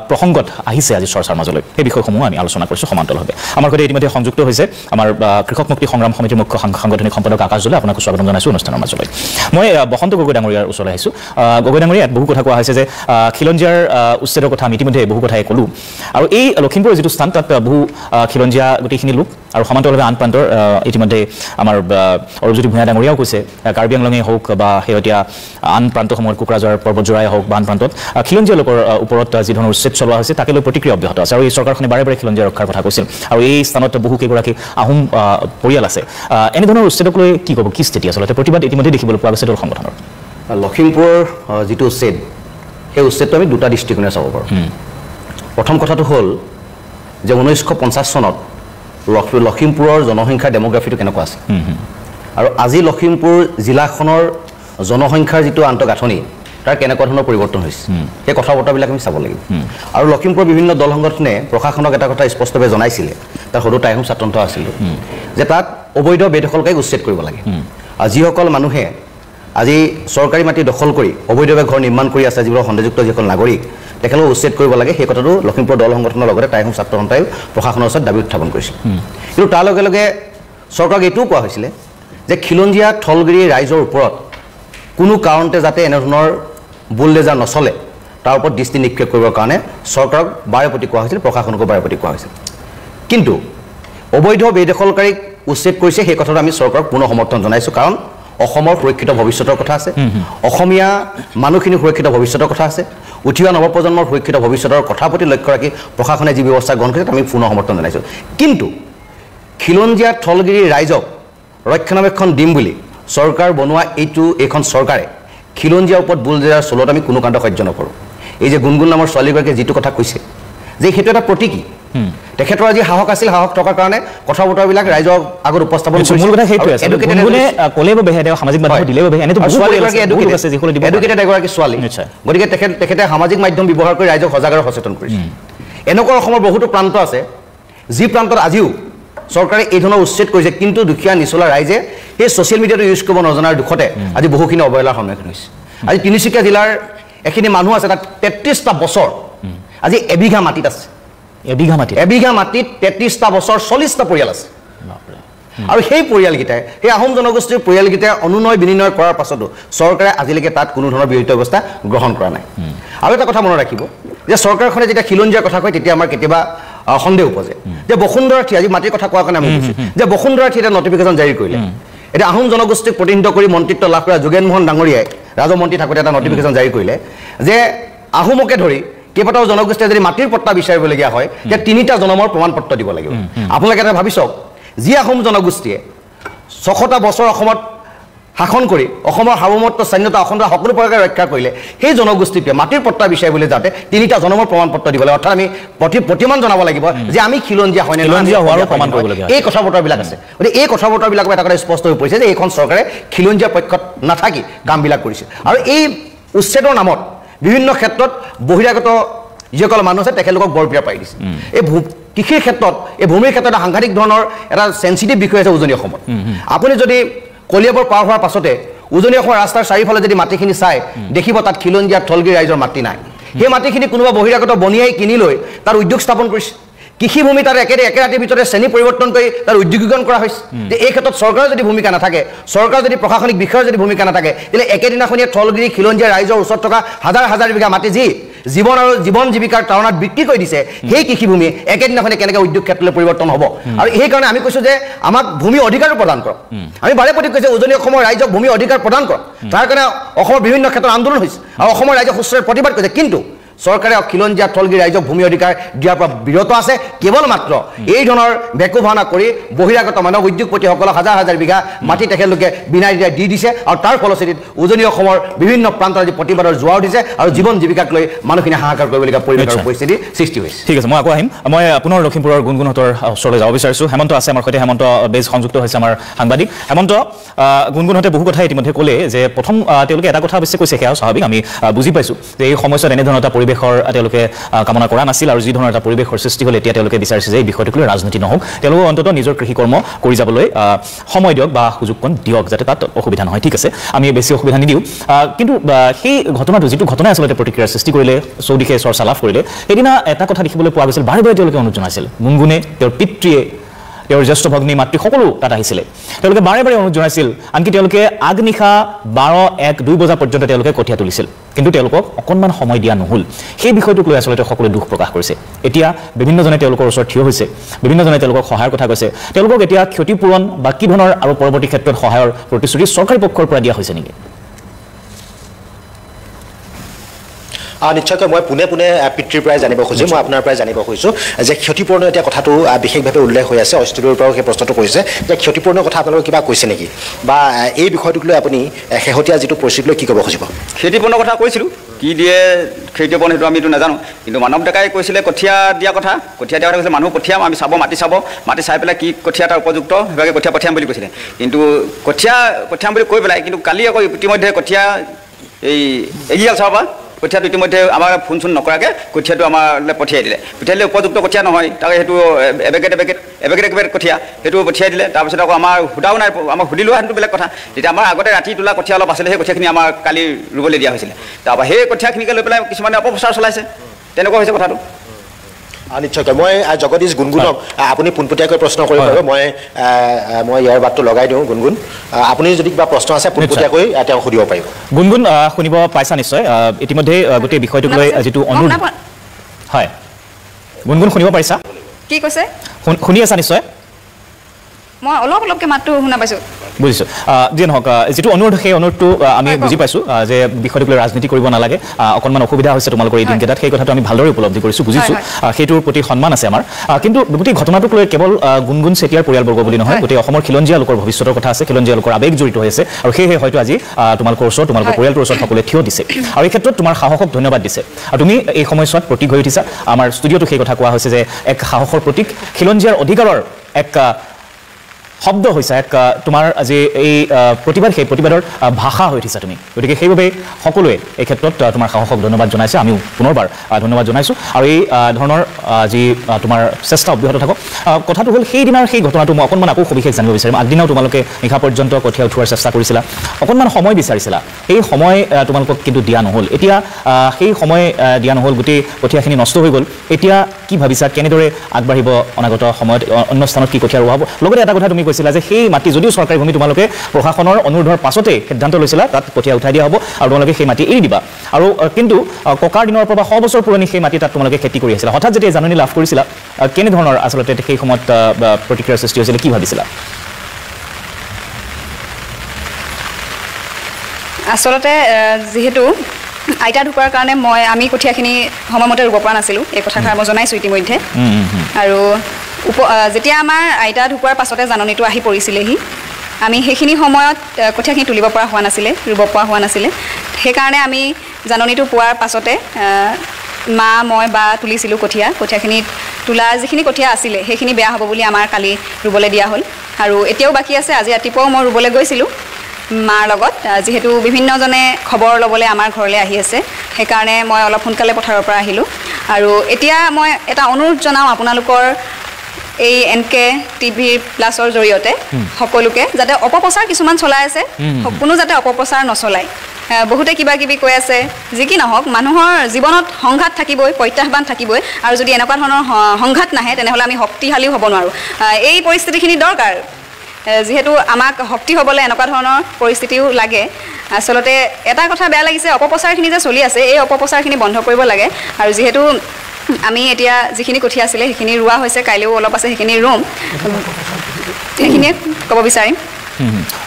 প্ৰসংগত আহিছে আজি চৰ্চাৰ মাজলৈ সেই বিষয়সমূহ আমি আলোচনা কৰিছোঁ সমান্তৰালভাৱে আমাৰ সৈতে ইতিমধ্যে সংযুক্ত হৈছে আমাৰ কৃষক মুক্তি সংগ্ৰাম সমিতিৰ মুখ্য সাংগঠনিক সম্পাদক আকাশ জলে আপোনাক স্বাগতম জনাইছোঁ অনুষ্ঠানৰ মাজলৈ মই বসন্ত গগৈ ডাঙৰীয়াৰ ওচৰলৈ আহিছোঁ গগৈ ডাঙৰীয়া ইয়াত বহু কথা কোৱা হৈছে যে খিলঞ্জীয়াৰ উচ্ছেদৰ কথা আমি ইতিমধ্যে বহু কথাই ক'লোঁ আৰু এই লখিমপুৰৰ যিটো স্থান তাত বহু খিলঞ্জীয়া গোটেইখিনি লোক আৰু সমান্তৰালভাৱে আন প্ৰান্তৰ ইতিমধ্যে আমাৰ অৰূপজ্যোতি ভূঞা ডাঙৰীয়াও কৈছে কাৰ্বি আংলঙেই হওক বা শেহতীয়া আন প্ৰান্তসমূহত কোকৰাঝাৰ পৰ্বতজোৰাই হওক বা আন প্ৰান্তত খিলঞ্জীয়া লোকৰ ওপৰত যি ধৰণৰ উচ্ছেদ চলোৱা হৈছে তাকে লৈ প্ৰতিক্ৰিয়া অব্যাহত আছে আৰু এই চৰকাৰখনে বাৰে বাৰে খিলঞ্জীয়া ৰক্ষাৰ কথা কৈছিল আৰু এই স্থানত বহুকেইগৰাকী আহোম পৰিয়াল আছে এনেধৰণৰ উচ্ছেদক লৈ কি ক'ব কি স্থিতি আচলতে প্ৰতিবাদ ইতিমধ্যে দেখিবলৈ পোৱা গৈছে দল সংগঠনৰ লখিমপুৰৰ যিটো উচ্ছেদ সেই উচ্ছেদটো আমি দুটা দৃষ্টিকোণে চাব পাৰোঁ প্ৰথম কথাটো হ'ল যে 1950 চনত লখিমপুৰৰ জনসংখ্যাৰ ডেমোগ্ৰাফিটো কেনেকুৱা আছে আৰু আজি লখিমপুৰ জিলাখনৰ জনসংখ্যাৰ যিটো আন্তঃগাঁথনি তাৰ কেনেকুৱা ধৰণৰ পৰিৱৰ্তন হৈছে সেই কথা বতৰাবিলাক আমি চাব লাগিব আৰু লখিমপুৰৰ বিভিন্ন দল সংগঠনে প্ৰশাসনক এটা কথা স্পষ্টভাৱে জনাইছিলে তাৰ সদৌ টাইহোম ছাত্ৰসন্থ আছিল যে তাত অবৈধ বেদখলকাৰীক উচ্ছেদ কৰিব লাগে আৰু যিসকল মানুহে আজি চৰকাৰী মাটি দখল কৰি অবৈধভাৱে ঘৰ নিৰ্মাণ কৰি আছে যিবোৰ সন্দেহযুক্ত যিসকল নাগৰিক তেখেতলোকক উচ্ছেদ কৰিব লাগে সেই কথাটো লখিমপুৰ দল সংগঠনৰ লগতে টাইহোম ছাত্ৰ সন্থাই প্ৰশাসনৰ ওচৰত দাবী উত্থাপন কৰিছিল কিন্তু তাৰ লগে লগে চৰকাৰক এইটোও কোৱা হৈছিলে যে খিলঞ্জীয়া থলগিৰি ৰাইজৰ ওপৰত কোনো কাৰণতে যাতে এনেধৰণৰ বুলডোজাৰ নচলে তাৰ ওপৰত দৃষ্টি নিক্ষেপ কৰিবৰ কাৰণে চৰকাৰক বাৰে প্ৰতি কোৱা হৈছিল প্ৰশাসনকো বাৰে প্ৰতি কোৱা হৈছিল কিন্তু অবৈধ বেদখলকাৰীক উচ্ছেদ কৰিছে সেই কথাটো আমি চৰকাৰক পুনৰ সমৰ্থন জনাইছোঁ কাৰণ অসমৰ সুৰক্ষিত ভৱিষ্যতৰ কথা আছে অসমীয়া মানুহখিনি সুৰক্ষিত ভৱিষ্যতৰ কথা আছে উঠি অহা নৱপ্ৰজন্মৰ সুৰক্ষিত ভৱিষ্যতৰ কথাৰ প্ৰতি লক্ষ্য ৰাখি প্ৰশাসনে যি ব্যৱস্থা গ্ৰহণ কৰিছে আমি পুনৰ সমৰ্থন জনাইছোঁ কিন্তু খিলঞ্জীয়া থলগিৰি ৰাইজক ৰক্ষণাবেক্ষণ দিম বুলি চৰকাৰ বনোৱা এইখন চৰকাৰে খিলঞ্জীয়াৰ ওপৰত বুলডোজাৰ চলোৱাত আমি কোনো কাৰণতে সহ্য নকৰোঁ এই যে গুণগুণ নামৰ ছোৱালীগৰাকীয়ে যিটো কথা কৈছে যে সেইটো এটা প্ৰতীকী তেখেতৰ আজি সাহস আছিল সাহস থকাৰ কাৰণে কথা বতৰাবিলাক ৰাইজৰ আগত উপস্থাপন কৰিছিল মূল কথা সেইটোৱে আছে গুণগুণে ক'লেও বেহে সামাজিক মাধ্যমত দিলেও বেহে এনেটো এডুকেটেড এগৰাকী ছোৱালী গতিকে তেখেতে সামাজিক মাধ্যম ব্যৱহাৰ কৰি ৰাইজক সজাগ আৰু সচেতন কৰিছে এনেকুৱা অসমৰ বহুতো প্ৰান্ত আছে যি প্ৰান্তত আজিও চৰকাৰে এই ধৰণৰ উচ্ছেদ কৰিছে কিন্তু দুখীয়া নিচলা ৰাইজে সেই ছ'চিয়েল মিডিয়াটো ইউজ কৰিব নজনাৰ দুখতে আজি বহুখিনি অৱহেলাৰ সন্মুখীন হৈছে আজি তিনিচুকীয়া জিলাৰ এখিনি মানুহ আছে তাত 33টা বছৰ আজি এবিঘা মাটিত আছে এবিঘা মাটিত 33টা বছৰ 40টা পৰিয়াল আছে আৰু সেই পৰিয়ালকেইটাই সেই আহোম জনগোষ্ঠীৰ পৰিয়ালকেইটাই অনুনয় বিনিময় কৰাৰ পাছতো চৰকাৰে আজিলৈকে তাত কোনো ধৰণৰ বিৰোধ ব্যৱস্থা গ্ৰহণ কৰা নাই আৰু এটা কথা মনত ৰাখিব যে চৰকাৰখনে যেতিয়া খিলঞ্জীয়াৰ কথা কয় তেতিয়া আমাৰ কেতিয়াবা সন্দেহ উপজে যে বসুন্ধৰাৰ্থী আজি মাটিৰ কথা কোৱাৰ কাৰণে আমি কৈছোঁ যে বসুন্ধৰাৰ্থী এটা নটিফিকেশ্যন জাৰি কৰিলে এতিয়া আহোম জনগোষ্ঠীক প্ৰতিনিধিত্ব কৰি মন্ত্ৰিত্ব লাভ কৰা যোগেন মোহন ডাঙৰীয়াই ৰাজমন্ত্ৰী থাকোঁতে এটা নটিফিকেশ্যন জাৰি কৰিলে যে আহোমকে ধৰি কেইবাটাও জনগোষ্ঠীয়ে যদি মাটিৰ পট্টা বিচাৰিবলগীয়া হয় যে 3টা জনমৰ প্ৰমাণ পত্ৰ দিব লাগিব আপোনালোকে এটা ভাবি চাওক যি আহোম জনগোষ্ঠীয়ে 600টা বছৰ অসমত শাসন কৰি অসমৰ সাৰ্বভৌমত্ব স্বাধীনতা অখণ্ডতা সকলো প্ৰকাৰে ৰক্ষা কৰিলে সেই জনগোষ্ঠীটোৱে মাটিৰ পট্টা বিচাৰিবলৈ যাওঁতে 3টা জনমৰ প্ৰমাণ পত্ৰ দিব লাগে অৰ্থাৎ আমি প্ৰতিমান জনাব লাগিব যে আমি খিলঞ্জীয়া হয় নে এই কথা বতৰাবিলাক আছে গতিকে এই কথা বতৰাবিলাকৰ এটা কথা স্পষ্ট হৈ পৰিছে যে এইখন চৰকাৰে খিলঞ্জীয়া পক্ষত নাথাকি কামবিলাক কৰিছে আৰু এই উচ্ছেদৰ নামত বিভিন্ন ক্ষেত্ৰত বহিৰাগত যিসকল মানুহ আছে তেখেতলোকক বৰপিয়া পাই দিছে এই কৃষিৰ ক্ষেত্ৰত এই ভূমিৰ ক্ষেত্ৰত এটা সাংঘাতিক ধৰণৰ এটা চেঞ্চিটিভ বিষয় আছে উজনি অসমত আপুনি যদি কলিয়াবৰ পাৰ হোৱাৰ পাছতে উজনি অসমৰ ৰাস্তাৰ চাৰিওফালে যদি মাটিখিনি চাই দেখিব তাত খিলঞ্জীয়া থলগিৰি ৰাইজৰ মাটি নাই সেই মাটিখিনি কোনোবা বহিৰাগত বনিয়াই কিনি লৈ তাৰ উদ্যোগ স্থাপন কৰিছে কৃষিভূমি তাৰ একে ৰাতিৰ ভিতৰতে শ্ৰেণী পৰিৱৰ্তন কৰি তাৰ উদ্যোগীকৰণ কৰা হৈছে যে এই ক্ষেত্ৰত চৰকাৰৰ যদি ভূমিকা নাথাকে চৰকাৰ যদি প্ৰশাসনিক বিষয়ৰ যদি ভূমিকা নাথাকে তেতিয়াহ'লে একেদিনাখনিয়ে থলগিৰি খিলঞ্জীয়া ৰাইজৰ ওচৰত থকা হাজাৰ হাজাৰ বিঘা মাটি যি জীৱন জীৱিকাৰ তাৰণাত বিক্ৰী কৰি দিছে সেই কৃষিভূমি একেদিনাখনে কেনেকৈ উদ্যোগ ক্ষেত্ৰলৈ পৰিৱৰ্তন হ'ব আৰু সেইকাৰণে আমি কৈছোঁ যে আমাক ভূমি অধিকাৰো প্ৰদান কৰক আমি বাৰে প্ৰতি কৈছোঁ উজনি অসমৰ ৰাইজক ভূমি অধিকাৰ প্ৰদান কৰক তাৰ কাৰণে অসমৰ বিভিন্ন ক্ষেত্ৰত আন্দোলন হৈছে আৰু অসমৰ ৰাইজে সুস্থৰে প্ৰতিবাদ কৰিছে কিন্তু চৰকাৰে খিলঞ্জীয়া থলগী ৰাইজক ভূমি অধিকাৰ দিয়াৰ পৰা বিৰত আছে কেৱল মাত্ৰ এই ধৰণৰ ভেকু ভাওনা কৰি বহিৰাগত মানৱ উদ্যোগপতিসকলক হাজাৰ হাজাৰ বিঘা মাটি তেখেতলোকে বিনাই দি দিছে আৰু তাৰ ফলশ্ৰুতিত উজনি অসমৰ বিভিন্ন প্ৰান্তত আজি প্ৰতিবাদৰ জোৱাৰ উঠিছে আৰু জীৱন জীৱিকাক লৈ মানুহখিনি হাহাকাৰ কৰিবলগীয়া পৰিৱেশৰ পৰিস্থিতি সৃষ্টি হৈছে ঠিক আছে মই আকৌ আহিম মই পুনৰ লখিমপুৰৰ গুণগুণহঁতৰ ওচৰলৈ যাব বিচাৰিছোঁ হেমন্ত আছে আমাৰ সৈতে হেমন্ত বেজ সংযুক্ত হৈছে আমাৰ সাংবাদিক হেমন্ত গুণগুণহঁতে বহু কথা ইতিমধ্যে ক'লে যে প্ৰথম তেওঁলোকে এটা কথা অৱশ্যে কৈছে সেয়া স্বাভাৱিক আমি বুজি পাইছোঁ যে এই সময়ছোৱাত এনেধৰণৰ এটা পৰিৱেশৰ তেওঁলোকে কামনা কৰা নাছিল আৰু যি ধৰণৰ এটা পৰিৱেশৰ সৃষ্টি হ'ল এতিয়া তেওঁলোকে বিচাৰিছে যে এই বিষয়টোক লৈ ৰাজনীতি নহওক তেওঁলোকে অন্ততঃ নিজৰ কৃষিকৰ্ম কৰি যাবলৈ সময় দিয়ক বা সুযোগকণ দিয়ক যাতে তাত অসুবিধা নহয় ঠিক আছে আমি বেছি অসুবিধা নিদিওঁ কিন্তু সেই ঘটনাটো যিটো ঘটনাই আচলতে প্ৰতিক্ৰিয়াৰ সৃষ্টি কৰিলে চৌদিশে চৰ্চা লাভ কৰিলে সেইদিনা এটা কথা দেখিবলৈ পোৱা গৈছিল বাৰে বাৰে তেওঁলোকে অনুৰোধ জনাইছিল গুণগুণে তেওঁৰ পিতৃয়ে তেওঁৰ জ্যেষ্ঠ ভগ্নী মাতৃ সকলো তাত আহিছিলে তেওঁলোকে বাৰে বাৰে অনুৰোধ জনাইছিল আনকি তেওঁলোকে আগনিশা 12-1-2 বজা পৰ্যন্ত তেওঁলোকে কঠীয়া তুলিছিল কিন্তু তেওঁলোকক অকণমান সময় দিয়া নহ'ল সেই বিষয়টোক লৈ আচলতে সকলোৱে দুখ প্ৰকাশ কৰিছে এতিয়া বিভিন্নজনে তেওঁলোকৰ ওচৰত থিয় হৈছে বিভিন্নজনে তেওঁলোকক সহায়ৰ কথা কৈছে তেওঁলোকক এতিয়া ক্ষতিপূৰণ বা কি ধৰণৰ আৰু পৰৱৰ্তী ক্ষেত্ৰত সহায়ৰ প্ৰতিশ্ৰুতি চৰকাৰী পক্ষৰ পৰা দিয়া হৈছে নেকি নিশ্চয়কৈ মই পোনে পোনে পিতৃৰ পৰাই জানিব খুজিছোঁ মই আপোনাৰ পৰাই জানিব খুজিছোঁ যে ক্ষতিপূৰণ এতিয়া কথাটো বিশেষভাৱে উল্লেখ হৈ আছে অষ্ট্ৰেলিয়াৰ পৰাও সেই প্ৰশ্নটো কৰিছে যে ক্ষতিপূৰণৰ কথা আপোনালোকে কিবা কৈছে নেকি বা এই বিষয়টোক লৈ আপুনি শেহতীয়া যিটো পৰিস্থিতি লৈ কি ক'ব খুজিব ক্ষতিপূৰণৰ কথা কৈছিলোঁ কি দিয়ে ক্ষতিপূৰণ সেইটো আমিতো নাজানো কিন্তু মানৱ ডেকাই কৈছিলে কঠীয়া দিয়া কথা কৈছিলে মানুহ পঠিয়াম আমি চাব মাটি চাই পেলাই কি কঠীয়া তাৰ উপযুক্ত সেইভাগে কঠীয়া পঠিয়াম বুলি কৈছিলে কিন্তু কঠীয়া পঠিয়াম বুলি কৈ পেলাই কিন্তু কালি আকৌ ইতিমধ্যে কঠীয়া এই এগ্ৰিকালচাৰৰ পৰা কঠীয়াটো ইতিমধ্যে আমাৰ ফোন চোন নকৰাকৈ কঠীয়াটো আমালৈ পঠিয়াই দিলে উপযুক্ত কঠীয়া নহয় তাকে সেইটো এবেগেট কঠীয়া সেইটো পঠিয়াই দিলে তাৰপিছত আকৌ আমাৰ সুধাও নাই আমাক সুধি লোৱা সেইটো বেলেগ কথা তেতিয়া আমাৰ আগতে ৰাতি তোলা কঠীয়া অলপ আছিলে সেই কঠীয়াখিনি আমাৰ কালি ৰুবলৈ দিয়া হৈছিলে তাৰপৰা সেই কঠীয়াখিনিকে লৈ পেলাই কিছুমানে অপপ্ৰচাৰ চলাইছে তেনেকুৱা হৈছে কথাটো নিশ্চয়কৈ মই জগদীশ গুণগুণক আপুনি পোনপটীয়াকৈ প্ৰশ্ন কৰিব পাৰিব মই ইয়াৰ বাটটো লগাই দিওঁ গুণগুণ আপুনি যদি কিবা প্ৰশ্ন আছে পোনপটীয়াকৈ তেওঁ সুধিব পাৰিব গুণগুণ শুনিব পাইছা নিশ্চয় ইতিমধ্যে গোটেই বিষয়টোক লৈ যিটো অনুৰোধ হয় গুণগুণ শুনিব পাৰিছা কি কৈছে শুনি আছা নিশ্চয় মই অলপকৈ মাতটো শুনা পাইছোঁ বুজিছোঁ যিয়ে নহওক যিটো অনুৰোধ সেই অনুৰোধটো আমি বুজি পাইছোঁ যে বিষয়টোক লৈ ৰাজনীতি কৰিব নালাগে অকণমান অসুবিধা হৈছে তোমালোকৰ এই দিনকেইটাত সেই কথাটো আমি ভালদৰে উপলব্ধি কৰিছোঁ বুজিছোঁ সেইটোৰ প্ৰতি সন্মান আছে আমাৰ কিন্তু গোটেই ঘটনাটোক লৈ কেৱল গুণগুণ চেতিয়াৰ পৰিয়ালবৰ্গ বুলি নহয় গোটেই অসমৰ খিলঞ্জীয়া লোকৰ ভৱিষ্যতৰ কথা আছে খিলঞ্জীয়া লোকৰ আৱেগ জড়িত হৈ আছে আৰু সেয়েহে হয়তো আজি তোমালোকৰ ওচৰত তোমালোকৰ পৰিয়ালটোৰ ওচৰত সকলোৱে থিয় দিছে আৰু এই ক্ষেত্ৰত তোমাৰ সাহসক ধন্যবাদ দিছে আৰু তুমি এই সময়ছোৱাত প্ৰতীক হৈ উঠিছা আমাৰ ষ্টুডিঅ'টো সেই কথা কোৱা হৈছে যে এক সাহসৰ প্ৰতীক খিলঞ্জীয়াৰ অধিকাৰৰ এক শব্দ হৈছে এক তোমাৰ আজি এই প্ৰতিবাদ সেই প্ৰতিবাদৰ ভাষা হৈ উঠিছা তুমি গতিকে সেইবাবে সকলোৱে এই ক্ষেত্ৰত তোমাৰ সাহসক ধন্যবাদ জনাইছে আমিও পুনৰবাৰ ধন্যবাদ জনাইছোঁ আৰু এই ধৰণৰ যি তোমাৰ চেষ্টা অব্যাহত থাকক কথাটো হ'ল সেইদিনাৰ সেই ঘটনাটো মই অকণমান আকৌ সবিশেষ জানিব বিচাৰিম আগদিনাও তোমালোকে নিশা পৰ্যন্ত কঠীয়া উঠোৱাৰ চেষ্টা কৰিছিলা অকণমান সময় বিচাৰিছিলা সেই সময় তোমালোকক কিন্তু দিয়া নহ'ল এতিয়া সেই সময় দিয়া নহ'ল গোটেই কঠীয়াখিনি নষ্ট হৈ গ'ল এতিয়া কি ভাবিছা কেনেদৰে আগবাঢ়িব অনাগত সময়ত অন্য স্থানত কি কঠীয়া ৰোৱা হ'ব লগতে এটা কথা তুমি কৈছিলা যে সেই মাটি যদিও চৰকাৰী ভূমি তোমালোকে প্ৰশাসনৰ অনুৰোধৰ পাছতে সিদ্ধান্ত লৈছিলা তাত কঠীয়া উঠাই দিয়া হ'ব আৰু তোমালোকে সেই মাটি এৰি দিবা আৰু কিন্তু ককাৰ দিনৰ পৰা 100 বছৰ পুৰণি সেই মাটি তাত তোমালোকে খেতি কৰি আছিলা হঠাৎ যেতিয়া জাননী লাভ কৰিছিলা কেনেধৰণৰ আচলতে সেই সময়ত প্ৰতিক্ৰিয়াৰ সৃষ্টি হৈছিলে কি ভাবিছিলা আচলতে যিহেতু আইতা ঢুকোৱাৰ কাৰণে আমি কঠীয়াখিনি সময়মতে ৰুব পৰা নাছিলোঁ এই কথাষাৰ মই জনাইছোঁ ইতিমধ্যে আৰু যেতিয়া আমাৰ আইতা ঢুকোৱাৰ পাছতে জাননীটো আহি পৰিছিলেহি আমি সেইখিনি সময়ত কঠীয়াখিনি তুলিব পৰা হোৱা নাছিলে ৰুব পৰা হোৱা নাছিলে সেইকাৰণে আমি জাননীটো পোৱাৰ পাছতে মা মই বা তুলিছিলোঁ কঠীয়াখিনিত তোলা যিখিনি কঠীয়া আছিলে সেইখিনি বেয়া হ'ব বুলি আমাৰ কালি ৰুবলৈ দিয়া হ'ল আৰু এতিয়াও বাকী আছে আজি ৰাতিপুৱাও মই ৰুবলৈ গৈছিলোঁ মাৰ লগত যিহেতু বিভিন্নজনে খবৰ ল'বলৈ আমাৰ ঘৰলৈ আহি আছে সেইকাৰণে মই অলপ সোনকালে পথাৰৰ পৰা আহিলোঁ আৰু এতিয়া মই এটা অনুৰোধ জনাওঁ আপোনালোকৰ এই NK TV প্লাছৰ জৰিয়তে সকলোকে যাতে অপপ্ৰচাৰ কিছুমান চলাই আছে কোনো যাতে অপপ্ৰচাৰ নচলায় বহুতে কিবা কিবি কৈ আছে যি কি নহওক মানুহৰ জীৱনত সংঘাত থাকিবই প্ৰত্যাহ্বান থাকিবই আৰু যদি এনেকুৱা ধৰণৰ সংঘাত নাহে তেনেহ'লে আমি শক্তিশালীও হ'ব নোৱাৰোঁ এই পৰিস্থিতিখিনি দৰকাৰ যিহেতু আমাক শক্তি হ'বলৈ এনেকুৱা ধৰণৰ পৰিস্থিতিও লাগে আচলতে এটা কথা বেয়া লাগিছে অপপ্ৰচাৰখিনি যে চলি আছে এই অপপ্ৰচাৰখিনি বন্ধ কৰিব লাগে আৰু যিহেতু আমি এতিয়া যিখিনি কঠীয়া আছিলে সেইখিনি ৰোৱা হৈছে কাইলৈও অলপ আছে সেইখিনি ৰুম সেইখিনিয়ে ক'ব বিচাৰিম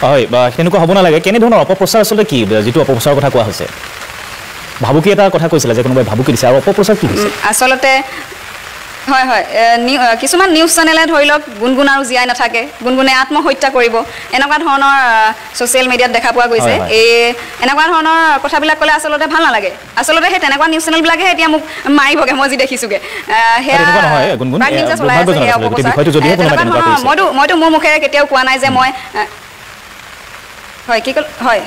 হয় সেনেকুৱা হ'ব নালাগে কেনেধৰণৰ অপপ্ৰচাৰ আচলতে কি যিটো অপপ্ৰচাৰৰ কথা কোৱা হৈছে ভাবুকি এটা কথা কৈছিলে যে কোনোবাই ভাবুকি দিছে আৰু অপপ্ৰচাৰ কি হৈছে আচলতে হয় হয় কিছুমান নিউজ চেনেলে ধৰি লওক গুণগুণ আৰু জীয়াই নাথাকে গুণগুণে আত্মহত্যা কৰিব এনেকুৱা ধৰণৰ ছ'চিয়েল মিডিয়াত দেখা পোৱা গৈছে এই এনেকুৱা ধৰণৰ কথাবিলাক ক'লে আচলতে ভাল নালাগে আচলতে সেই তেনেকুৱা নিউজ চেনেলবিলাকেহে এতিয়া মোক মাৰিবগৈ মই যি দেখিছোগৈ মইতো মোৰ মুখেৰে কেতিয়াও কোৱা নাই যে মই হয় কি ক'ল হয়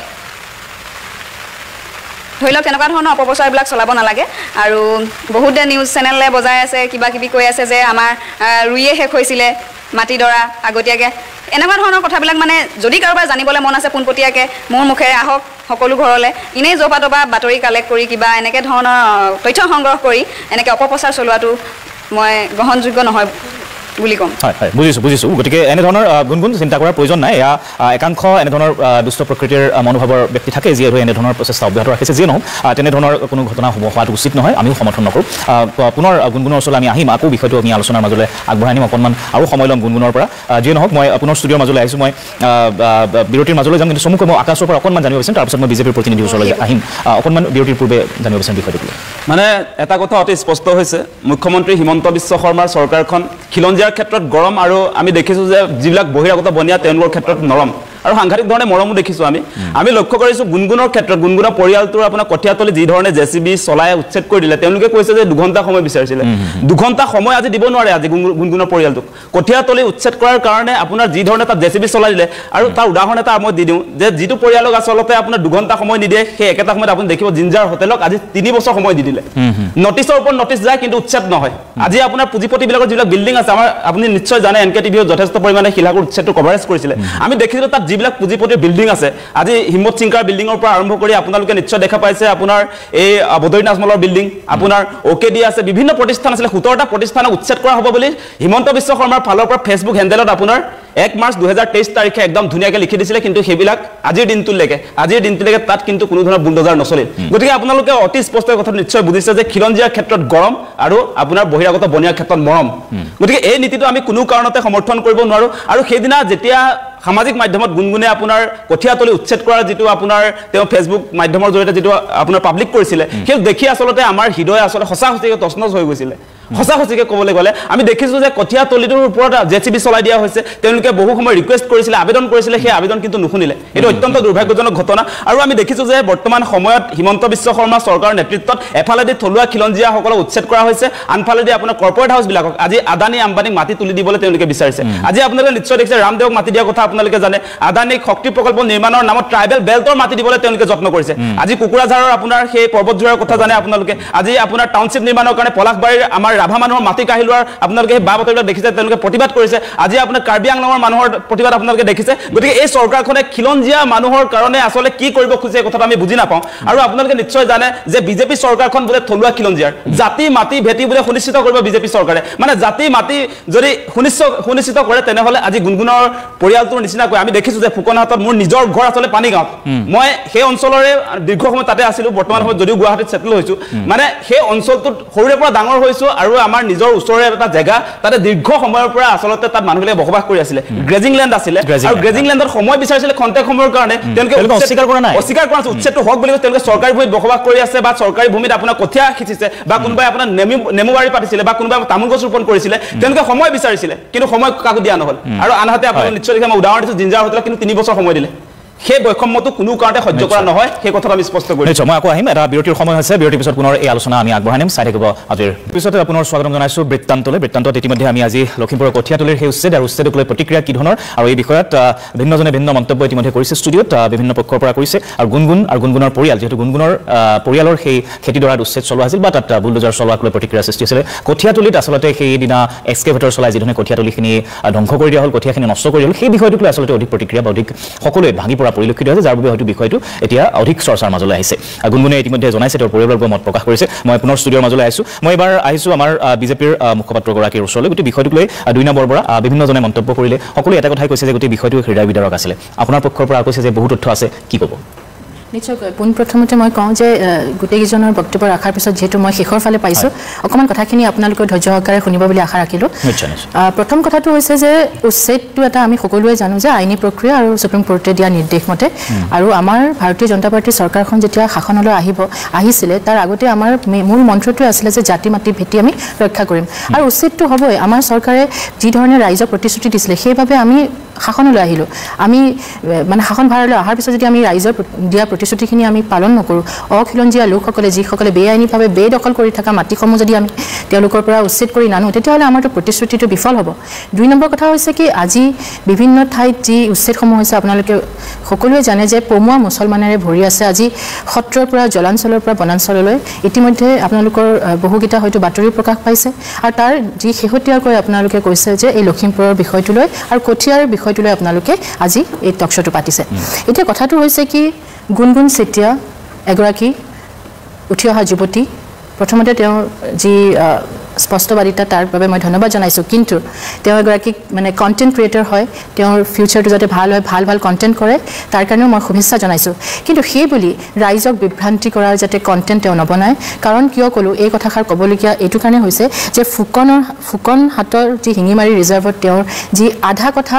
ধৰি লওক তেনেকুৱা ধৰণৰ অপপ্ৰচাৰবিলাক চলাব নালাগে আৰু বহুতে নিউজ চেনেলে বজাই আছে কিবা কিবি কৈ আছে যে আমাৰ ৰুইয়ে শেষ হৈছিলে মাটিডৰা আগতীয়াকৈ এনেকুৱা ধৰণৰ কথাবিলাক মানে যদি কাৰোবাৰ জানিবলৈ মন আছে পোনপটীয়াকৈ মোৰ মুখেৰে আহক সকলো ঘৰলৈ এনেই জপা তপা বাতৰি কালেক্ট কৰি কিবা এনেকৈ ধৰণৰ তথ্য সংগ্ৰহ কৰি এনেকৈ অপপ্ৰচাৰ চলোৱাটো মই গ্ৰহণযোগ্য নহয় বুলি ক'ম হয় হয় বুজিছোঁ গতিকে এনেধৰণৰ গুণগুণ চিন্তা কৰাৰ প্ৰয়োজন নাই এয়া একাংশ এনেধৰণৰ দুষ্ট প্ৰকৃতিৰ মনোভাৱৰ ব্যক্তি থাকে যিয়ে এনেধৰণৰ প্ৰচেষ্টা অব্যাহত ৰাখিছে যিয়ে নহওক তেনেধৰণৰ কোনো ঘটনা হোৱাটো উচিত নহয় আমিও সমৰ্থন নকৰোঁ পুনৰ গুণগুণৰ ওচৰলৈ আমি আহিম আকৌ বিষয়টো আমি আলোচনাৰ মাজলৈ আগবঢ়াই নিম অকণমান আৰু সময় ল'ম গুণগুণৰ পৰা যিয়ে নহওক মই পুনৰ ষ্টুডিঅ'ৰ মাজলৈ আহিছোঁ মই বিৰতিৰ মাজলৈ যাম কিন্তু চমুকৈ মই আকাশৰ পৰা অকণমান জানিব বিচাৰিম তাৰপিছত মই বিজেপিৰ প্ৰতিনিধিৰ ওচৰলৈ আহিম অকণমান বিৰতিৰ পূৰ্বে জানিব বিচাৰিম বিষয়টো মানে এটা কথা অতি স্পষ্ট হৈছে মুখ্যমন্ত্ৰী হিমন্ত বিশ্ব শৰ্মাৰ চৰকাৰখন খিলঞ্জীয়াৰ ক্ষেত্ৰত গৰম আৰু আমি দেখিছোঁ যে যিবিলাক বহিৰাগত বনিয়া তেওঁলোকৰ ক্ষেত্ৰত নৰম আৰু সাংঘাতিক ধৰণে মৰমো দেখিছোঁ আমি লক্ষ্য কৰিছোঁ গুণগুণৰ ক্ষেত্ৰত গুণগুণৰ পৰিয়ালটোৰ আপোনাৰ কঠীয়াতলি যি ধৰণে জেচিবি চলাই উচ্ছেদ কৰি দিলে তেওঁলোকে কৈছে যে 2 ঘণ্টা সময় বিচাৰিছিলে 2 ঘণ্টা সময় আজি দিব নোৱাৰে আজি গুণগুণৰ পৰিয়ালটোক কঠীয়াতলি উচ্ছেদ কৰাৰ কাৰণে আপোনাৰ যি ধৰণে তাত জেচিবি চলাই দিলে আৰু তাৰ উদাহৰণ এটা মই দি দিওঁ যে যিটো পৰিয়ালক আচলতে আপোনাৰ 2 ঘণ্টা সময় নিদিয়ে সেই একেটা সময়ত আপুনি দেখিব জিঞ্জাৰ হোটেলক আজি 3 বছৰ সময় দি দিলে নটিছৰ ওপৰত নটিছ যায় কিন্তু উচ্ছেদ নহয় আজি আপোনাৰ পুঁজিপতিবিলাকৰ যিবিলাক বিল্ডিং আছে আমাৰ আপুনি নিশ্চয় জানে এনকে টিভিও যথেষ্ট পৰিমাণে শিলাগুৰ উচ্ছেদটো কভাৰেজ কৰিছিলে আমি দেখিছিলোঁ তাত যিবিলাক পুঁজিপতিৰ বিল্ডিং আছে আজি হিম্মত চিংকাৰ বিল্ডিঙৰ পৰা আৰম্ভ কৰি আপোনালোকে নিশ্চয় দেখা পাইছে আপোনাৰ এই বদৰীনাথ মলৰ বিল্ডিং আপোনাৰ OKD আছে বিভিন্ন প্ৰতিষ্ঠান আছিলে 17টা প্ৰতিষ্ঠানক উচ্ছেদ কৰা হ'ব বুলি হিমন্ত বিশ্ব শৰ্মাৰ ফালৰ পৰা ফেচবুক হেণ্ডেলত আপোনাৰ 1 মাৰ্চ 2023 তাৰিখে একদম ধুনীয়াকৈ লিখি দিছিলে কিন্তু সেইবিলাক আজিৰ দিনটোলৈকে তাত কিন্তু কোনো ধৰণৰ বুলডোজাৰ নচলিল গতিকে আপোনালোকে অতি স্পষ্ট কথা নিশ্চয় বুজিছে যে খিলঞ্জীয়াৰ ক্ষেত্ৰত গৰম আৰু আপোনাৰ বহিৰাগত বনিয়াৰ ক্ষেত্ৰত মৰম গতিকে এই নীতিটো আমি কোনো কাৰণতে সমৰ্থন কৰিব নোৱাৰোঁ আৰু সেইদিনা যেতিয়া সামাজিক মাধ্যমত গুণগুণে আপোনাৰ কঠীয়াতলি উচ্ছেদ কৰাৰ যিটো আপোনাৰ তেওঁ ফেচবুক মাধ্যমৰ জৰিয়তে যিটো আপোনাৰ পাব্লিক কৰিছিলে সেই দেখি আচলতে আমাৰ হৃদয় আচলতে সঁচাকৈ তছনছ হৈ গৈছিলে সঁচাকৈ ক'বলৈ গ'লে আমি দেখিছোঁ যে কঠীয়াতলিটোৰ ওপৰত জেচিবি চলাই দিয়া হৈছে তেওঁলোকে বহু সময় ৰিকুৱেষ্ট কৰিছিলে আবেদন কৰিছিলে সেই আবেদন কিন্তু নুশুনিলে এইটো অত্যন্ত দুৰ্ভাগ্যজনক ঘটনা আৰু আমি দেখিছোঁ যে বৰ্তমান সময়ত হিমন্ত বিশ্ব শৰ্মা চৰকাৰৰ নেতৃত্বত এফালেদি থলুৱা খিলঞ্জীয়াসকলক উচ্ছেদ কৰা হৈছে আনফালেদি আপোনাৰ কৰ্পৰেট হাউচবিলাকক আজি আদানী আম্বানীক মাটি তুলি দিবলৈ তেওঁলোকে বিচাৰিছে আজি আপোনালোকে নিশ্চয় দেখিছে ৰামদেৱক মাটি দিয়াৰ কথা আপোনালোকে জানে আদানীক শক্তি প্ৰকল্প নিৰ্মাণৰ নামত ট্ৰাইবেল বেল্টৰ মাটি দিবলৈ তেওঁলোকে যত্ন কৰিছে আজি কুকুৰাঝাৰৰ আপোনাৰ সেই পৰ্বতজোৰাৰ কথা জানে আপোনালোকে আজি আপোনাৰ টাউনশ্বিপ নিৰ্মাণৰ কাৰণে পলাশবাৰীৰ আমাৰ ৰাভা মানুহৰ মাটি কাঢ়ি লোৱাৰ আপোনালোকে সেই বাবতৰিবিলাক দেখিছে তেওঁলোকে প্ৰতিবাদ কৰিছে আজি আপোনাৰ কাৰ্বি আংলঙৰ মানুহৰ প্ৰতিবাদ আপোনালোকে দেখিছে গতিকে এই চৰকাৰখনে খিলঞ্জীয়া মানুহৰ কাৰণে আচলতে কি কৰিব খোজে এই কথাটো আমি বুজি নাপাওঁ আৰু আপোনালোকে নিশ্চয় জানে যে বিজেপি চৰকাৰখন বোলে থলুৱা খিলঞ্জীয়াৰ জাতি মাটি ভেটি বোলে সুনিশ্চিত কৰিব বিজেপি চৰকাৰে মানে জাতি মাটি যদি সুনিশ্চিত কৰে তেনেহ'লে আজি গুণগুণৰ পৰিয়ালটোৰ নিচিনাকৈ আমি দেখিছোঁ যে ফুকনহাটত মোৰ নিজৰ ঘৰ আচলতে পানীগাঁৱত মই সেই অঞ্চলৰে দীৰ্ঘ সময় তাতে আছিলোঁ বৰ্তমান সময়ত যদিও গুৱাহাটীত ছেটেল হৈছোঁ মানে সেই অঞ্চলটোত সৰুৰে পৰা ডাঙৰ হৈছোঁ আৰু আমাৰ নিজৰ ওচৰৰে এটা জেগা তাতে দীৰ্ঘ সময়ৰ পৰা আচলতে তাত মানুহবিলাকে বসবাস কৰি আছিলে গ্ৰেজিং লেণ্ড আছিলে আৰু গ্ৰেজিং লেণ্ডত সময় বিচাৰিছিলে খন্তেক সময়ৰ কাৰণে তেওঁলোকে অস্বীকাৰ কৰা নাই উচ্ছেদটো হওক বুলি তেওঁলোকে চৰকাৰী ভূমিত বসবাস কৰি আছে বা চৰকাৰী ভূমিত আপোনাৰ কঠীয়া সিঁচিছে বা কোনোবাই আপোনাৰ নেমু বাৰী পাতিছিলে বা কোনোবাই তামোল গছ ৰোপণ কৰিছিলে তেওঁলোকে সময় বিচাৰিছিলে কিন্তু সময় কাকো দিয়া নহ'ল আৰু আনহাতে আপোনালোকে নিশ্চয় দেখি মই উদাহৰণ দিছোঁ জিঞ্জাৰ হোটেলত কিন্তু 3 বছৰ সময় দিলে সেই বৈষম্যটো কোনো কাৰণতে সহ্য কৰা নহয় সেই কথাটো আমি স্পষ্ট কৰি নিশ্চয় মই আকৌ আহিম এটা বিৰতিৰ সময় হৈছে বিৰতিৰ পিছত পুনৰ এই আলোচনা আমি আগবঢ়াই নিম চাই থাকিব আজিৰ পিছতে আপোনাৰ স্বাগতম জনাইছোঁ বৃত্তান্তত ইতিমধ্যে আমি আজি লখিমপুৰৰ কঠীয়াতলিৰ সেই উচ্ছেদ আৰু উচ্ছেদক লৈ প্ৰতিক্ৰিয়া কি ধৰণৰ আৰু এই বিষয়ত ভিন্নজনে ভিন্ন মন্তব্য ইতিমধ্যে কৰিছে ষ্টুডিঅ'ত বিভিন্ন পক্ষৰ পৰা কৰিছে আৰু গুণগুণৰ পৰিয়াল যিহেতু গুণগুণৰ পৰিয়ালৰ সেই খেতিডৰাত উচ্ছেদ চলোৱা আছিল বা তাত বুলডোজাৰ চলোৱাক লৈ প্ৰতিক্ৰিয়াৰ সৃষ্টি হৈছিলে কঠীয়াতলিত আচলতে সেইদিনা এক্সকেভেটৰ চলাই যিধৰণে কঠীয়াতলিখিনি ধ্বংস কৰি দিয়া হ'ল কঠীয়াখিনি নষ্ট কৰি দিয়া হ'ল সেই বিষয়টোক লৈ আচলতে অধিক প্ৰতিক্ৰিয়া বা অধিক সকলোৱে ভাঙি পৰা পৰিলক্ষিত হৈছে যাৰ বাবে হয়তো বিষয়টো এতিয়া অধিক চৰ্চাৰ মাজলৈ আহিছে গুণগুণে ইতিমধ্যে জনাইছে তেওঁৰ পৰিয়ালবৰ্গৰ মত প্ৰকাশ কৰিছে মই পুনৰ ষ্টুডিঅ'ৰ মাজলৈ আহিছোঁ মই এবাৰ আহিছোঁ আমাৰ বিজেপিৰ মুখপাত্ৰগৰাকীৰ ওচৰলৈ গোটেই বিষয়টোক লৈ দুই নম্বৰৰ পৰা বিভিন্নজনে মন্তব্য কৰিলে সকলোৱে এটা কথাই কৈছে যে গোটেই বিষয়টো হৃদয় বিদাৰক আছিলে আপোনাৰ পক্ষৰ পৰা কৈছে যে বহু তথ্য আছে কি ক'ব নিশ্চয়কৈ পোনপ্ৰথমতে মই কওঁ যে গোটেইকেইজনৰ বক্তব্য ৰাখাৰ পিছত যিহেতু মই শেষৰ ফালে পাইছোঁ অকণমান কথাখিনি আপোনালোকে ধৈৰ্য সহকাৰে শুনিব বুলি আশা ৰাখিলোঁ প্ৰথম কথাটো হৈছে যে উচ্ছেদটো এটা আমি সকলোৱে জানো যে আইনী প্ৰক্ৰিয়া আৰু সুপ্ৰিম কোৰ্টে দিয়া নিৰ্দেশ মতে আৰু আমাৰ ভাৰতীয় জনতা পাৰ্টীৰ চৰকাৰখন যেতিয়া শাসনলৈ আহিছিলে তাৰ আগতে আমাৰ মূল মন্ত্ৰটোৱে আছিলে যে জাতি মাটি ভেটি আমি ৰক্ষা কৰিম আৰু উচ্ছেদটো হ'বই আমাৰ চৰকাৰে যি ধৰণে ৰাইজক প্ৰতিশ্ৰুতি দিছিলে সেইবাবে আমি শাসনলৈ আহিলোঁ আমি মানে শাসন ভাৰলৈ অহাৰ পিছত যদি আমি ৰাইজৰ দিয়া প্ৰতিশ্ৰুতিখিনি আমি পালন নকৰোঁ অখিলঞ্জীয়া লোকসকলে যিসকলে বেআইনীভাৱে বেদখল কৰি থকা মাটিসমূহ যদি আমি তেওঁলোকৰ পৰা উচ্ছেদ কৰি নানো তেতিয়াহ'লে আমাৰতো প্ৰতিশ্ৰুতিটো বিফল হ'ব 2 নম্বৰ কথা হৈছে কি আজি বিভিন্ন ঠাইত যি উচ্ছেদসমূহ হৈছে আপোনালোকে সকলোৱে জানে যে পমুৱা মুছলমানেৰে ভৰি আছে আজি সত্ৰৰ পৰা জলাঞ্চলৰ পৰা বনাঞ্চললৈ ইতিমধ্যে আপোনালোকৰ বহুকেইটা হয়তো বাতৰি প্ৰকাশ পাইছে আৰু তাৰ যি শেহতীয়াকৈ আপোনালোকে কৈছে যে এই লখিমপুৰৰ বিষয়টোলৈ আৰু কঠিয়াৰ বিষয়টোলৈ আপোনালোকে আজি এই টকশ্ব'টো পাতিছে এতিয়া কথাটো হৈছে কি গুণগুণ চেতিয়া এগৰাকী উঠি অহা যুৱতী প্ৰথমতে তেওঁ যি স্পষ্টবাদিতা তাৰ বাবে মই ধন্যবাদ জনাইছোঁ কিন্তু তেওঁ এগৰাকী মানে কণ্টেণ্ট ক্ৰিয়েটৰ হয় তেওঁৰ ফিউচাৰটো যাতে ভাল হয় ভাল কণ্টেণ্ট কৰে তাৰ কাৰণেও মই শুভেচ্ছা জনাইছোঁ কিন্তু সেই বুলি ৰাইজক বিভ্ৰান্তি কৰাৰ যাতে কণ্টেণ্ট তেওঁ নবনায় কাৰণ কিয় ক'লোঁ এই কথাষাৰ ক'বলগীয়া এইটো কাৰণে হৈছে যে ফুকন হাটৰ যি শিঙিমাৰী ৰিজাৰ্ভত তেওঁৰ যি আধা কথা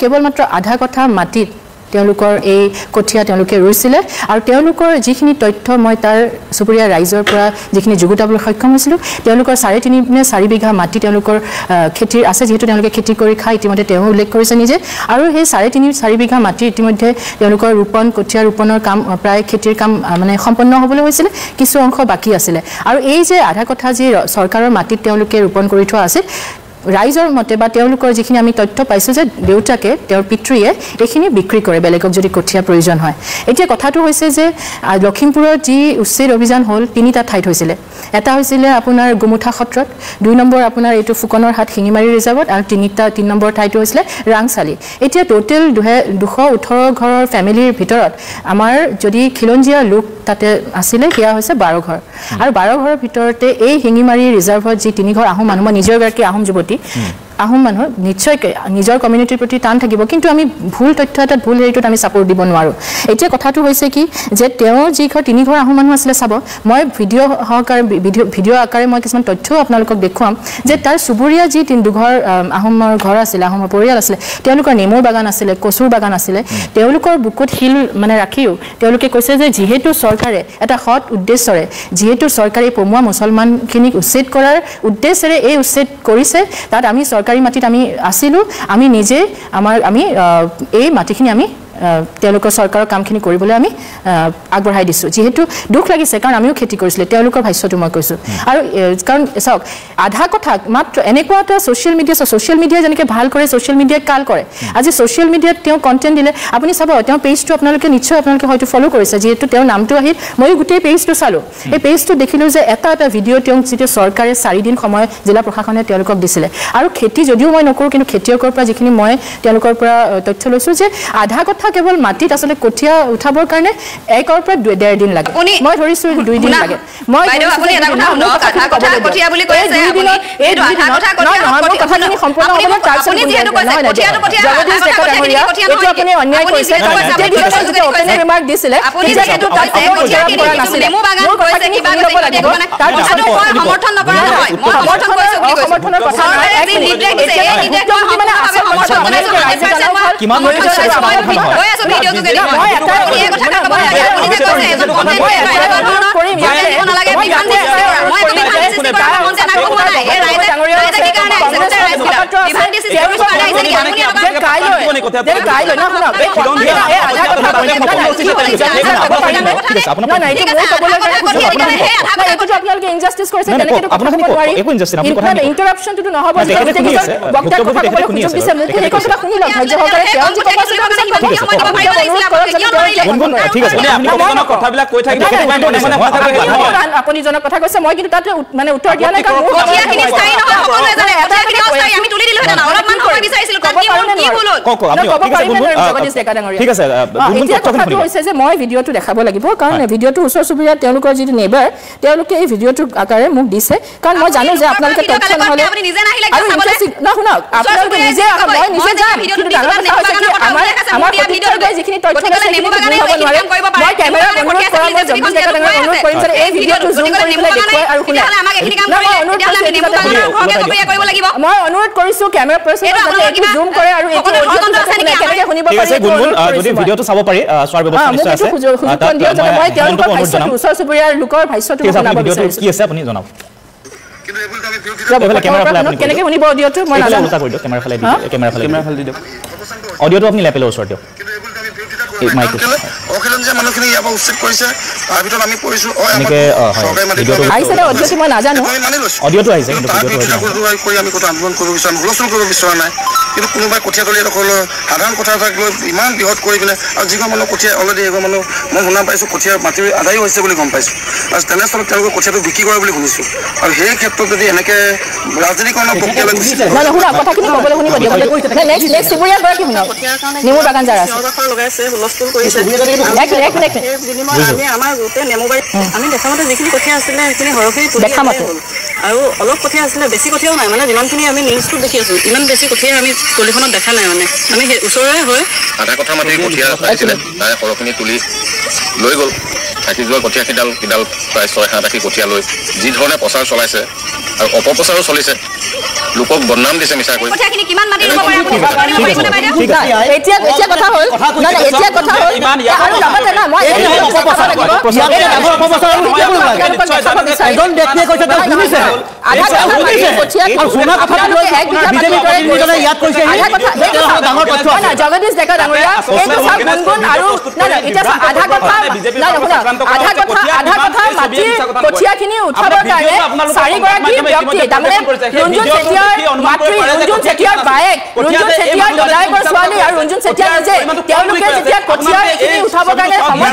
কেৱল মাত্ৰ আধা কথা মাটিত তেওঁলোকৰ এই কঠীয়া তেওঁলোকে ৰুইছিলে আৰু তেওঁলোকৰ যিখিনি তথ্য মই তাৰ চুবুৰীয়া ৰাইজৰ পৰা যিখিনি যুগুতাবলৈ সক্ষম হৈছিলোঁ তেওঁলোকৰ 3.5 নে 4 বিঘা মাটি তেওঁলোকৰ খেতিৰ আছে যিহেতু তেওঁলোকে খেতি কৰি খায় ইতিমধ্যে তেওঁ উল্লেখ কৰিছে নিজে আৰু সেই 3.5-4 বিঘা মাটি ইতিমধ্যে তেওঁলোকৰ কঠীয়া ৰোপণৰ কাম প্ৰায় খেতিৰ কাম মানে সম্পন্ন হ'বলৈ হৈছিলে কিছু অংশ বাকী আছিলে আৰু এই যে আধা কথা যি চৰকাৰৰ মাটিত তেওঁলোকে ৰোপণ কৰি থোৱা আছিল ৰাইজৰ মতে বা তেওঁলোকৰ যিখিনি আমি তথ্য পাইছোঁ যে দেউতাকে তেওঁৰ পিতৃয়ে এইখিনি বিক্ৰী কৰে বেলেগক যদি কঠীয়া প্ৰয়োজন হয় এতিয়া কথাটো হৈছে যে লখিমপুৰৰ যি উচ্ছেদ অভিযান হ'ল 3টা ঠাইত হৈছিলে এটা হৈছিলে আপোনাৰ গুমুঠা সত্ৰত 2 নম্বৰ আপোনাৰ এইটো ফুকনৰ হাট শিঙিমাৰী ৰিজাৰ্ভত আৰু 3 নম্বৰ ঠাইটো হৈছিলে ৰাংচালি এতিয়া টোটেল 218 ঘৰৰ ফেমিলিৰ ভিতৰত আমাৰ যদি খিলঞ্জীয়া লোক তাতে আছিলে সেয়া হৈছে 12 ঘৰ আৰু 12 ঘৰৰ ভিতৰতে এই শিঙিমাৰী ৰিজাৰ্ভত যি 3 ঘৰ আহোম মানুহ মই নিজৰ গৰাকী আহোম যুৱতী আহোম মানুহ নিশ্চয়কৈ নিজৰ কমিউনিটিৰ প্ৰতি টান থাকিব কিন্তু আমি ভুল তথ্য এটাত ভুল হেৰিটোত আমি ছাপোৰ্ট দিব নোৱাৰোঁ এতিয়া কথাটো হৈছে কি যে তেওঁৰ যি ঘৰ 3 ঘৰ আহোম মানুহ আছিলে চাব মই ভিডিঅ' আকাৰে মই কিছুমান তথ্যও আপোনালোকক দেখুৱাম যে তাৰ চুবুৰীয়া যি 2 ঘৰ আহোমৰ ঘৰ আছিলে আহোমৰ পৰিয়াল আছিলে তেওঁলোকৰ নেমুৰ বাগান আছিলে কচুৰ বাগান আছিলে তেওঁলোকৰ বুকুত শিল মানে ৰাখিও তেওঁলোকে কৈছে যে যিহেতু চৰকাৰে এটা সৎ উদ্দেশ্যৰে যিহেতু চৰকাৰে পমুৱা মুছলমানখিনিক উচ্ছেদ কৰাৰ উদ্দেশ্যৰে এই উচ্ছেদ কৰিছে তাত আমি চৰকাৰী মাটিত আমি আছিলোঁ আমি নিজে আমি এই মাটিখিনি আমি তেওঁলোকৰ চৰকাৰৰ কামখিনি কৰিবলৈ আমি আগবঢ়াই দিছোঁ যেহেতু দুখ লাগিছে কাৰণ আমিও খেতি কৰিছিলোঁ তেওঁলোকৰ ভাষ্যটো মই কৈছোঁ আৰু কাৰণ চাওক আধা কথা মাত্ৰ এনেকুৱা এটা ছ'চিয়েল মিডিয়া যেনেকৈ ভাল কৰে ছ'চিয়েল মিডিয়াই কাল কৰে আজি ছ'চিয়েল মিডিয়াত তেওঁ কণ্টেণ্ট দিলে আপুনি চাব তেওঁ পেজটো আপোনালোকে হয়তো ফ'ল' কৰিছে যিহেতু তেওঁৰ নামটো আহিল ময়ো গোটেই পেজটো চালোঁ এই পেজটো দেখিলোঁ যে এটা ভিডিঅ' তেওঁক যিটো চৰকাৰে 4 দিন সময় জিলা প্ৰশাসনে তেওঁলোকক দিছিলে আৰু খেতি যদিও মই নকৰোঁ কিন্তু খেতিয়কৰ পৰা যিখিনি মই তেওঁলোকৰ পৰা তথ্য লৈছোঁ যে আধা কথা কেৱল মাটিত আসলে কঠিয়া উঠাবৰ কাৰণে 1 পৰা 1.5 দিন লাগে মই ধৰিছোঁ 2 দিন লাগে মই বাইদেউ আপুনি এটা কথা শুনক আধা কঠিয়া বুলি কৈছে আপুনি এইটো আধা কথাখিনি সম্পূৰ্ণ হ'ব আপুনি যেহেতু কৈছে কঠিয়াটো কঠিয়া আপুনি অন্যায় কৰিছে যদি অপেন ৰিমাৰ্ক দিছিলে আপুনি যেহেতু কৈছে কঠিয়াখিনি নেমু বাগান কৈছে কিবা কৈছে তাৰ কথাটো মই সমৰ্থন নকৰা নহয় মই সমৰ্থন কৰিছোঁ বুলি কৈছোঁ সমৰ্থনৰ কথা নহয় এই নিৰ্দেশ দিছে এই নিৰ্দেশ মই সম্পূৰ্ণভাৱে সমৰ্থন কৰিছোঁ কিমান মই আছো ভিডিঅ' যোগে মই এটা এই কথা ক'ব লাগে আপুনি যে কৈছে এজন কণ্টেণ্ট কৰিম নালাগে বিধান দিছে মই বিধান দিছে মন জানা কোৱা নাই এই ৰাইজে কি কাৰণে আহিছে বিধান দিছে কাৰণে আহিছে কি আপুনি কাইলৈ না শুনা এই আধা কথা আপোনালোকে ইনজাষ্টিছ কৰিছে তেনেকৈ ইণ্টাৰাপশ্যনটো নহ'ব এই কথাটা শুনি লওক ধৈৰ্য সহকাৰে আপুনি জনক কথা কৈছে মই কিন্তু তাতে মানে উত্তৰ দিয়া নাই অলপমান সময় বিচাৰিছিলো তাত কি হ'ল কি হ'ল ঠিক আছে কথাটো হৈছে যে মই ভিডিঅ'টো দেখাব লাগিব কাৰণ ভিডিঅ'টো ওচৰ চুবুৰীয়া তেওঁলোকৰ যিটো নেবাৰ তেওঁলোকে এই ভিডিঅ'টো আকাৰে মোক দিছে কাৰণ মই জানো যে আপোনালোকে তথ্য নহ'লে আপুনি নিজে নাহিলে আৰু শুনক আপোনালোকে নিজে মই নিজে যাম কিন্তু ডাঙৰ কথা হৈছে কি আমাৰ ভিডিঅ'ৰ গৈ যিখিনি তথ্য আছে সেইখিনি হ'ব নোৱাৰে মই কেমেৰা অনুৰোধ কৰা মই জগদীশ ডেকা ডাঙৰীয়াক অনুৰোধ কৰিম যে এই ভিডিঅ'টো জুম কৰি পেলাই দেখুৱাই আৰু শুনাই আমাক এইখিনি কাম কৰি তেতিয়াহ'লে আমি নেমু বাগানৰ ঘৰকে কপিয়া কৰিব লাগিব মই অনুৰোধ কৰিছো কেমেৰা পাৰ্চনে যাতে এইটো জুম কৰে আৰু এইটো অডিঅ'টো কেনেকৈ শুনিব ঠিক আছে গুণগুণ যদি ভিডিঅ'টো চাব পাৰি চোৱাৰ ব্যৱস্থা নিশ্চয় আছে মই তেওঁলোকৰ ভাষ্যটো ওচৰ চুবুৰীয়াৰ লোকৰ ভাষ্যটো শুনাব বিচাৰিছো কি আছে আপুনি জনাওক কেনেকৈ শুনিব অডিঅ'টো মই নাজানো কেমেৰা ফালে দি দিয়ক অডিঅ'টো আপুনি লেপেলৰ ওচৰত দিয়ক অখিলঞ্জীয়া মানুহখিনি ইয়াৰ পৰা উচ্ছেদ কৰিছে তাৰ ভিতৰত আমি পৰিছো অডিঅ'টো মই নাজানো অডিঅ'টো আহিছে কিন্তু কৰি আমি ক'তো আন্দোলন কৰিব বিচৰা হুলস্থুল কৰিব বিচৰা নাই কিন্তু কোনোবাই কঠীয়াতলী এডোখৰলৈ সাধাৰণ কথা এটাক লৈ ইমান বৃহৎ কৰি পেলাই আৰু যিঘৰ মানুহ কঠীয়া অলৰেডি এঘৰ মানুহ মই শুনা পাইছোঁ কঠীয়া মাটিৰ আদায়ো হৈছে বুলি গম পাইছোঁ আৰু তেনেস্থলত তেওঁলোকে কঠীয়াটো বিক্ৰী কৰে বুলি শুনিছোঁ আৰু সেই ক্ষেত্ৰত যদি এনেকৈ ৰাজনীতিকৰণৰ প্ৰক্ৰিয়ালৈ গুচি যায় হুলস্থুল কৰিছে আমাৰ গোটেই নেমু বাৰীত আমি দেখামতে যিখিনি কঠীয়া আছিলে সেইখিনি সৰহখিনি আৰু অলপ কঠীয়া আছিলে বেছি কঠীয়াও নাই মানে যিমানখিনি আমি নিউজটো দেখি আছোঁ ইমান বেছি কঠীয়া আমি তলিখনত দেখা নাই মানে আমি ওচৰৰে হয় আধা কথা মাটি কঠীয়া পাইছিলে তাৰে সৰহখিনি তুলি লৈ গ'ল থাকি যোৱা কঠীয়া কিডাল প্ৰায় 6-7 আশী কঠীয়া লৈ যি ধৰণে প্ৰচাৰ চলাইছে আৰু অপপ্ৰচাৰো চলিছে লোকক বদনাম দিছে মিছা কৰি কঠীয়াখিনি কিমান মাটি ল'ব পাৰে এতিয়া কথা হ'ল এতিয়া কথা হ'ল আৰু লগতে না মই এজন ব্যক্তিয়ে কৈছে তেওঁ শুনিছে জগদীশ ডেকা ডাঙৰীয়া এইটো চাওক গুণগুণ আৰু আধা কথা মাটিৰ কঠীয়াখিনি উঠাবৰ কাৰণে 4গৰাকী ব্যক্তি তাৰমানে ৰুঞ্জুন চেতিয়াৰ বায়েক ৰুঞ্জুন চেতিয়াৰ দদায়েকৰ ছোৱালী আৰু ৰুঞ্জুন চেতিয়া নিজে তেওঁলোকে যেতিয়া কঠীয়া এইখিনি উঠাবৰ কাৰণে সময়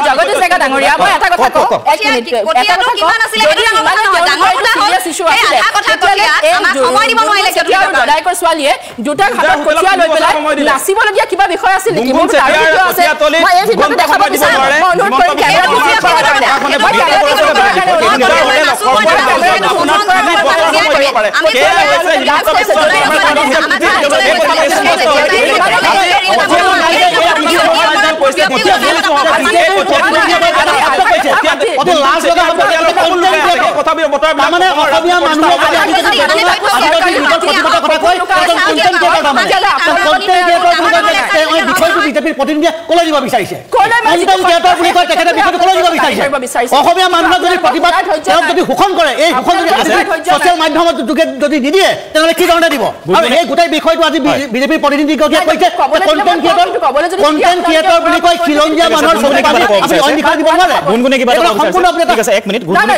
জগদীশ ডেকা ডাঙৰীয়া মই এটা কথা কওঁ দদায়েকৰ ছোৱালীয়ে দুটা হাতত কঠীয়া লৈ পেলাই নাচিবলগীয়া কিবা বিষয় আছিল নেকি মোৰ এই ভিডিঅ'টো দেখাব বিচাৰোঁ মই অনুৰোধ কৰিম কেমেৰাটো অফ কৰাৰ প্ৰতিনিধিয়ে কলৈ দিব বিচাৰিছে অসমীয়া মানুহক যদি প্ৰতিবাদ তেওঁক যদি শোষণ কৰে এই শোষণ যদি আছে ছচিয়েল মাধ্যমত যদি নিদিয়ে তেনেহ'লে কি ধৰণে দিব আৰু এই গোটেই বিষয়টো আজি বিজেপিৰ প্ৰতিনিধিগৰাকীয়ে কৈছে কণ্টেণ্ট ক্ৰিয়েটৰ বুলি কয় খিলঞ্জীয়া মানুহৰ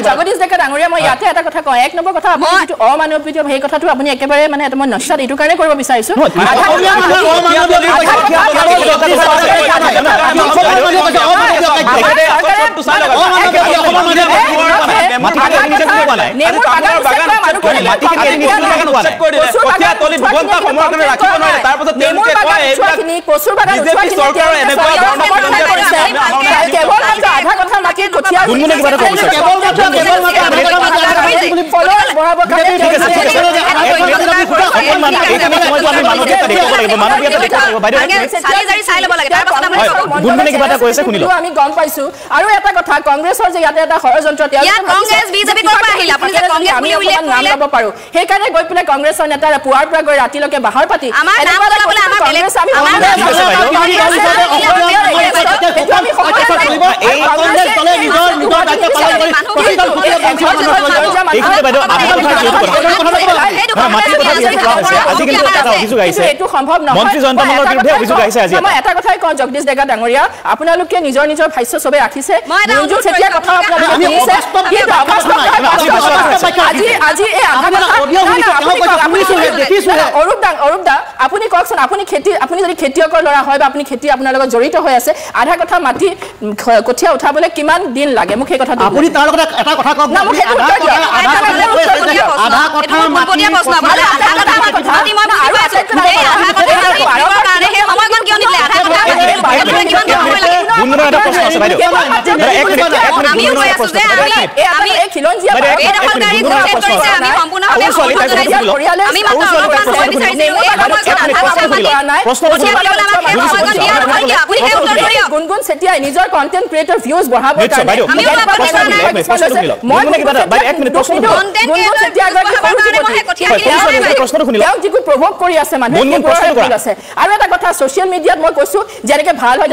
জগদীশ ডেকা ডাঙৰীয়া মই ইয়াতে এটা কথা কওঁ এক নম্বৰ কথা আপুনি যিটো অমানৱীয় সেই কথাটো আপুনি একেবাৰে মানে মই নস্যাত এইটো কাৰণে কৰিব বিচাৰিছোঁ আমি গম পাইছো আৰু এটা কথা কংগ্ৰেছৰ যে ইয়াতে এটা ষড়যন্ত্ৰ নাম ল'ব পাৰো সেইকাৰণে গৈ পেলাই কংগ্ৰেছৰ নেতাৰে পুৱাৰ পৰা গৈ ৰাতিলৈকে বাহৰ পাতি মন্ত্ৰী জয়ন্ত মল্লৰ বিৰুদ্ধে অভিযোগ আহিছে আজি মই এটা কথাই কওঁ জগদীশ ডেকা ডাঙৰীয়া আপোনালোকে নিজৰ নিজৰ ভাষ্য সবে ৰাখিছে নিউজত যেতিয়া কথা আপোনালোকে শুনিছে আজি অৰূপ দা আপুনি কওকচোন আপুনি যদি খেতিয়কৰ ল'ৰা হয় বা আপুনি খেতি আপোনাৰ লগত জড়িত হৈ আছে আধা কথা মাটি কঠীয়া উঠাবলৈ কিমান দিন লাগে মোক সেই কথা আপুনি তাৰ লগত এটা কথা কওক না মোক সেইটো উত্তৰ দিয়ক আধা কথা মাটি প্ৰশ্ন আপুনি আধা কথা মাটি মই আৰু আছে এই আধা কথা কাৰণে সেই সময়কণ কিয় নিদিলে আধা কথা গুণগুণৰ এটা প্ৰশ্ন আছে বাইদেউ এক মিনিট আমি কৈ আছো যে আমি এই খিলঞ্জীয়া এই দখলকাৰী ঘোষিত কৰিছে আমি সম্পূৰ্ণভাৱে সহমত জনাইছো আমি মাত্ৰ অলপমান সময় বিচাৰিছিলো এই সময়কণ গুণগুণ চেতিয়াই নিজৰ কণ্টেণ্ট ক্ৰিয়েটৰ ভিউজ বঢ়াবৰ কাৰণে যিটো প্ৰভোগ কৰি আছে মানুহে আৰু এটা কথা ছচিয়েল মিডিয়াত মই কৈছো যেনেকে ভাল হয়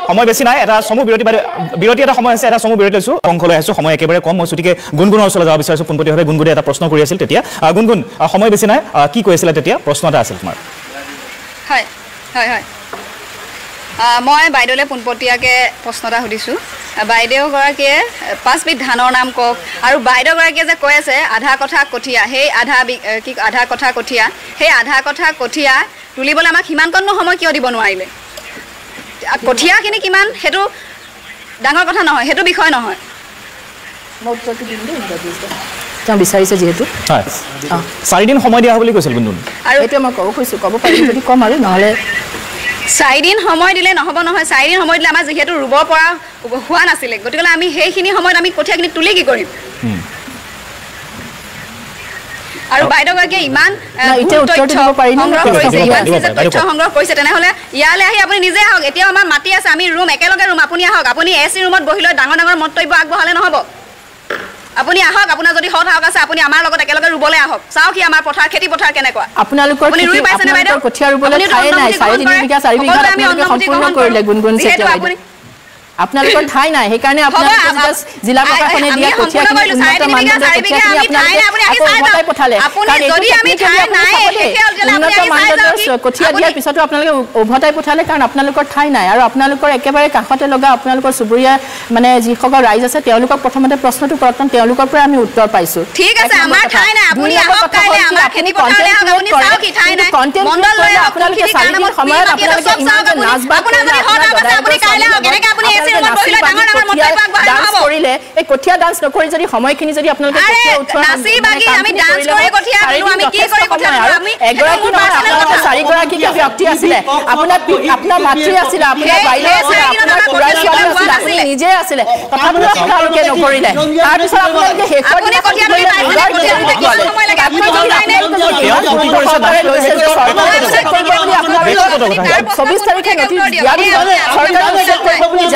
সময় বেছি নাই এটা চমু বিৰতি এটা সময় আছে এটা চমু বিৰতি লৈছো অংশ লৈ আছো সময় একেবাৰে কম মই ছুটিকে গুণগুণৰ ওচৰলৈ যাব বিচাৰিছো পোনপটীয়াভাৱে গুণগুণে এটা প্ৰশ্ন কৰি আছিল তেতিয়া গুণগুণ সময় বেছি নাই কি কৈ আছিলে তেতিয়া প্ৰশ্ন এটা আছিল তোমাৰ হয় হয় হয় মই বাইদেউলৈ পোনপটীয়াকৈ প্ৰশ্ন এটা সুধিছোঁ বাইদেউগৰাকীয়ে 5 বিধ ধানৰ নাম কওক আৰু বাইদেউগৰাকীয়ে যে কৈ আছে আধা কথা কঠীয়া সেই আধা কথা কঠীয়া সেই আধা কথা কঠীয়া তুলিবলৈ আমাক সিমানকণনো সময় কিয় দিব নোৱাৰিলে কঠীয়াখিনি কিমান সেইটো ডাঙৰ কথা নহয় সেইটো বিষয় নহয় তেওঁ বিচাৰিছে যিহেতু 4 দিন সময় দিয়া বুলি কৈছিল গুণগুণ আৰু এইটো মই ক'ব পাৰিম যদি কম আৰু নহ'লে 4 দিন সময় দিলে নহ'ব নহয় 4 দিন সময় দিলে আমাৰ যিহেতু ৰুব পৰা হোৱা নাছিলে গতিকে আমি সেইখিনি সময়ত আমি কঠীয়াখিনি তুলি কি কৰিম আৰু বাইদেউগৰাকীয়ে ইমান সংগ্ৰহ কৰিছে তেনেহ'লে ইয়ালৈ আহি আপুনি নিজে আহক এতিয়াও আমাৰ মাটি আছে আমি ৰুম একেলগে ৰুম আপুনি আহক আপুনি এচি ৰুমত বহি লৈ ডাঙৰ ডাঙৰ মন্তব্য আগবঢ়ালে নহ'ব আপুনি আহক আপোনাৰ যদি হত হাওক আছে আপুনি আমাৰ লগত একেলগে ৰুবলৈ আহক চাওক কি আমাৰ পথাৰ খেতি পথাৰ কেনেকুৱা আপোনালোকৰ কঠীয়া ৰুবলৈ ঠাই নাই 4.5 বিঘা 4 বিঘা আপোনালোকে সম্পূৰ্ণ কৰিলে গুণগুণ চেতিয়া আপোনালোকৰ ঠাই নাই সেইকাৰণে আপোনালোকে জিলা প্ৰশাসনে দিয়া কঠীয়াখিনি উন্নত মানদণ্ডৰ কঠীয়াখিনি আপোনালোকে পঠালে কাৰণ যদি আমি ঠাই নাই উন্নত মানদণ্ডৰ কঠীয়া দিয়াৰ পিছতো আপোনালোকে উভতাই পঠালে কাৰণ আপোনালোকৰ ঠাই নাই আৰু আপোনালোকৰ একেবাৰে কাষতে লগা আপোনালোকৰ চুবুৰীয়া মানে যিসকল ৰাইজ আছে তেওঁলোকক প্ৰথমতে প্ৰশ্নটো কৰক তেওঁলোকৰ পৰা আমি উত্তৰ পাইছো ঠিক আছে আমাৰ ঠাই নাই আপুনি আহক কাইলে আমাৰ খেতি পথাৰলৈ আহক আপুনি চাওক কি ঠাই নাই মণ্ডল লৈ আপোনালোকে 4 দিন সময়ত আপোনালোকে ইমান নাচবা আপোনাৰ যদি হত হাওক আছে আপুনি কাইলে আহক এনেকৈ আপুনি কৰিলে এই কঠীয়া ডান্স নকৰি যদি সময়খিনি যদি আপোনালোকে এগৰাকী নহয় 4 গৰাকী ব্যক্তি আছিলে আপোনাৰ মাতৃ আছিলে আপোনাৰ বাইদেউ আছিলে আপোনাৰ খুৰা ছোৱালী আছিলে আপুনি নিজে আছিলে তথাপিও আপোনালোকে নকৰিলে তাৰপিছত আপোনালোকে শেষৰ দিনা 24 তাৰিখে নটিচ চৰকাৰে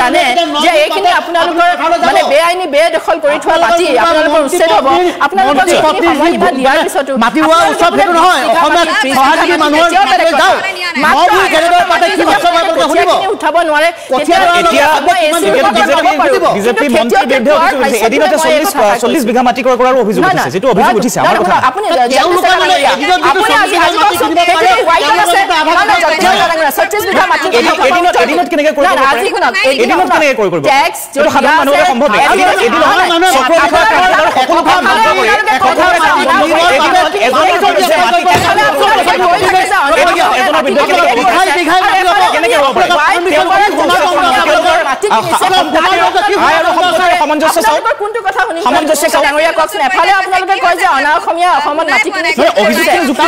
জানে যে এইখিনি আপোনালোকৰ মানে বেআইনী বেদখল কৰি থোৱা মাটি আপোনালোকৰ উচ্ছেদ হ'ব আপোনালোকৰ সময়সীমা দিয়াৰ পিছতো মাটি হোৱা উৎসৱ সেইটো নহয় অসমত সহায়কাৰী মানুহৰ যাওঁ মই কেনেদৰে পাতে কি উঠাব নোৱাৰে বিজেপি মন্ত্ৰীৰ বিৰুদ্ধে এদিনতে 40 বিঘা মাটি ক্ৰয় কৰাৰ অভিযোগ উঠিছে যিটো অভিযোগ উঠিছে আমাৰ কথা আপুনি এদিনত কেনেকৈ কৰিব এদিনত কেনেকৈ কৰিব টেক্স যদি সাধাৰণ মানুহৰ সম্ভৱ নাই এফালে আপোনালোকে কয় যে অনা অসমীয়া অসমত মাটি অভিযোগখিনি যুক্তি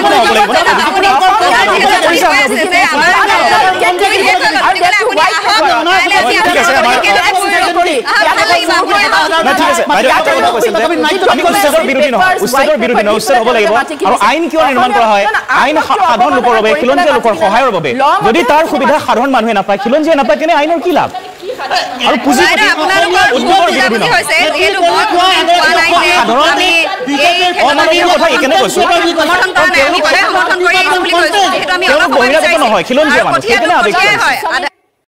আইন কিয় নিৰ্মাণ কৰা হয় আইন সাধাৰণ লোকৰ বাবে খিলঞ্জীয়া লোকৰ সহায়ৰ বাবে যদি তাৰ সুবিধা সাধাৰণ মানুহে নাপায় খিলঞ্জীয়া নাপায় তেনে আইনৰ কি লাভ আৰু পুঁজি আপোনালোকৰ উদ্যোগৰ বিৰোধী নহয় হৈছে যিহেতু মই কোৱা নাই যে আমি এই অনামীয় কথা এইকাৰণে কৈছো সমৰ্থন কৰা নাই আমি সদায় সমৰ্থন কৰি আহিছো বুলি কৈছো যিহেতু আমি বহিৰাগত নহয় খিলঞ্জীয়া মানুহ সেইকাৰণে আৱেগ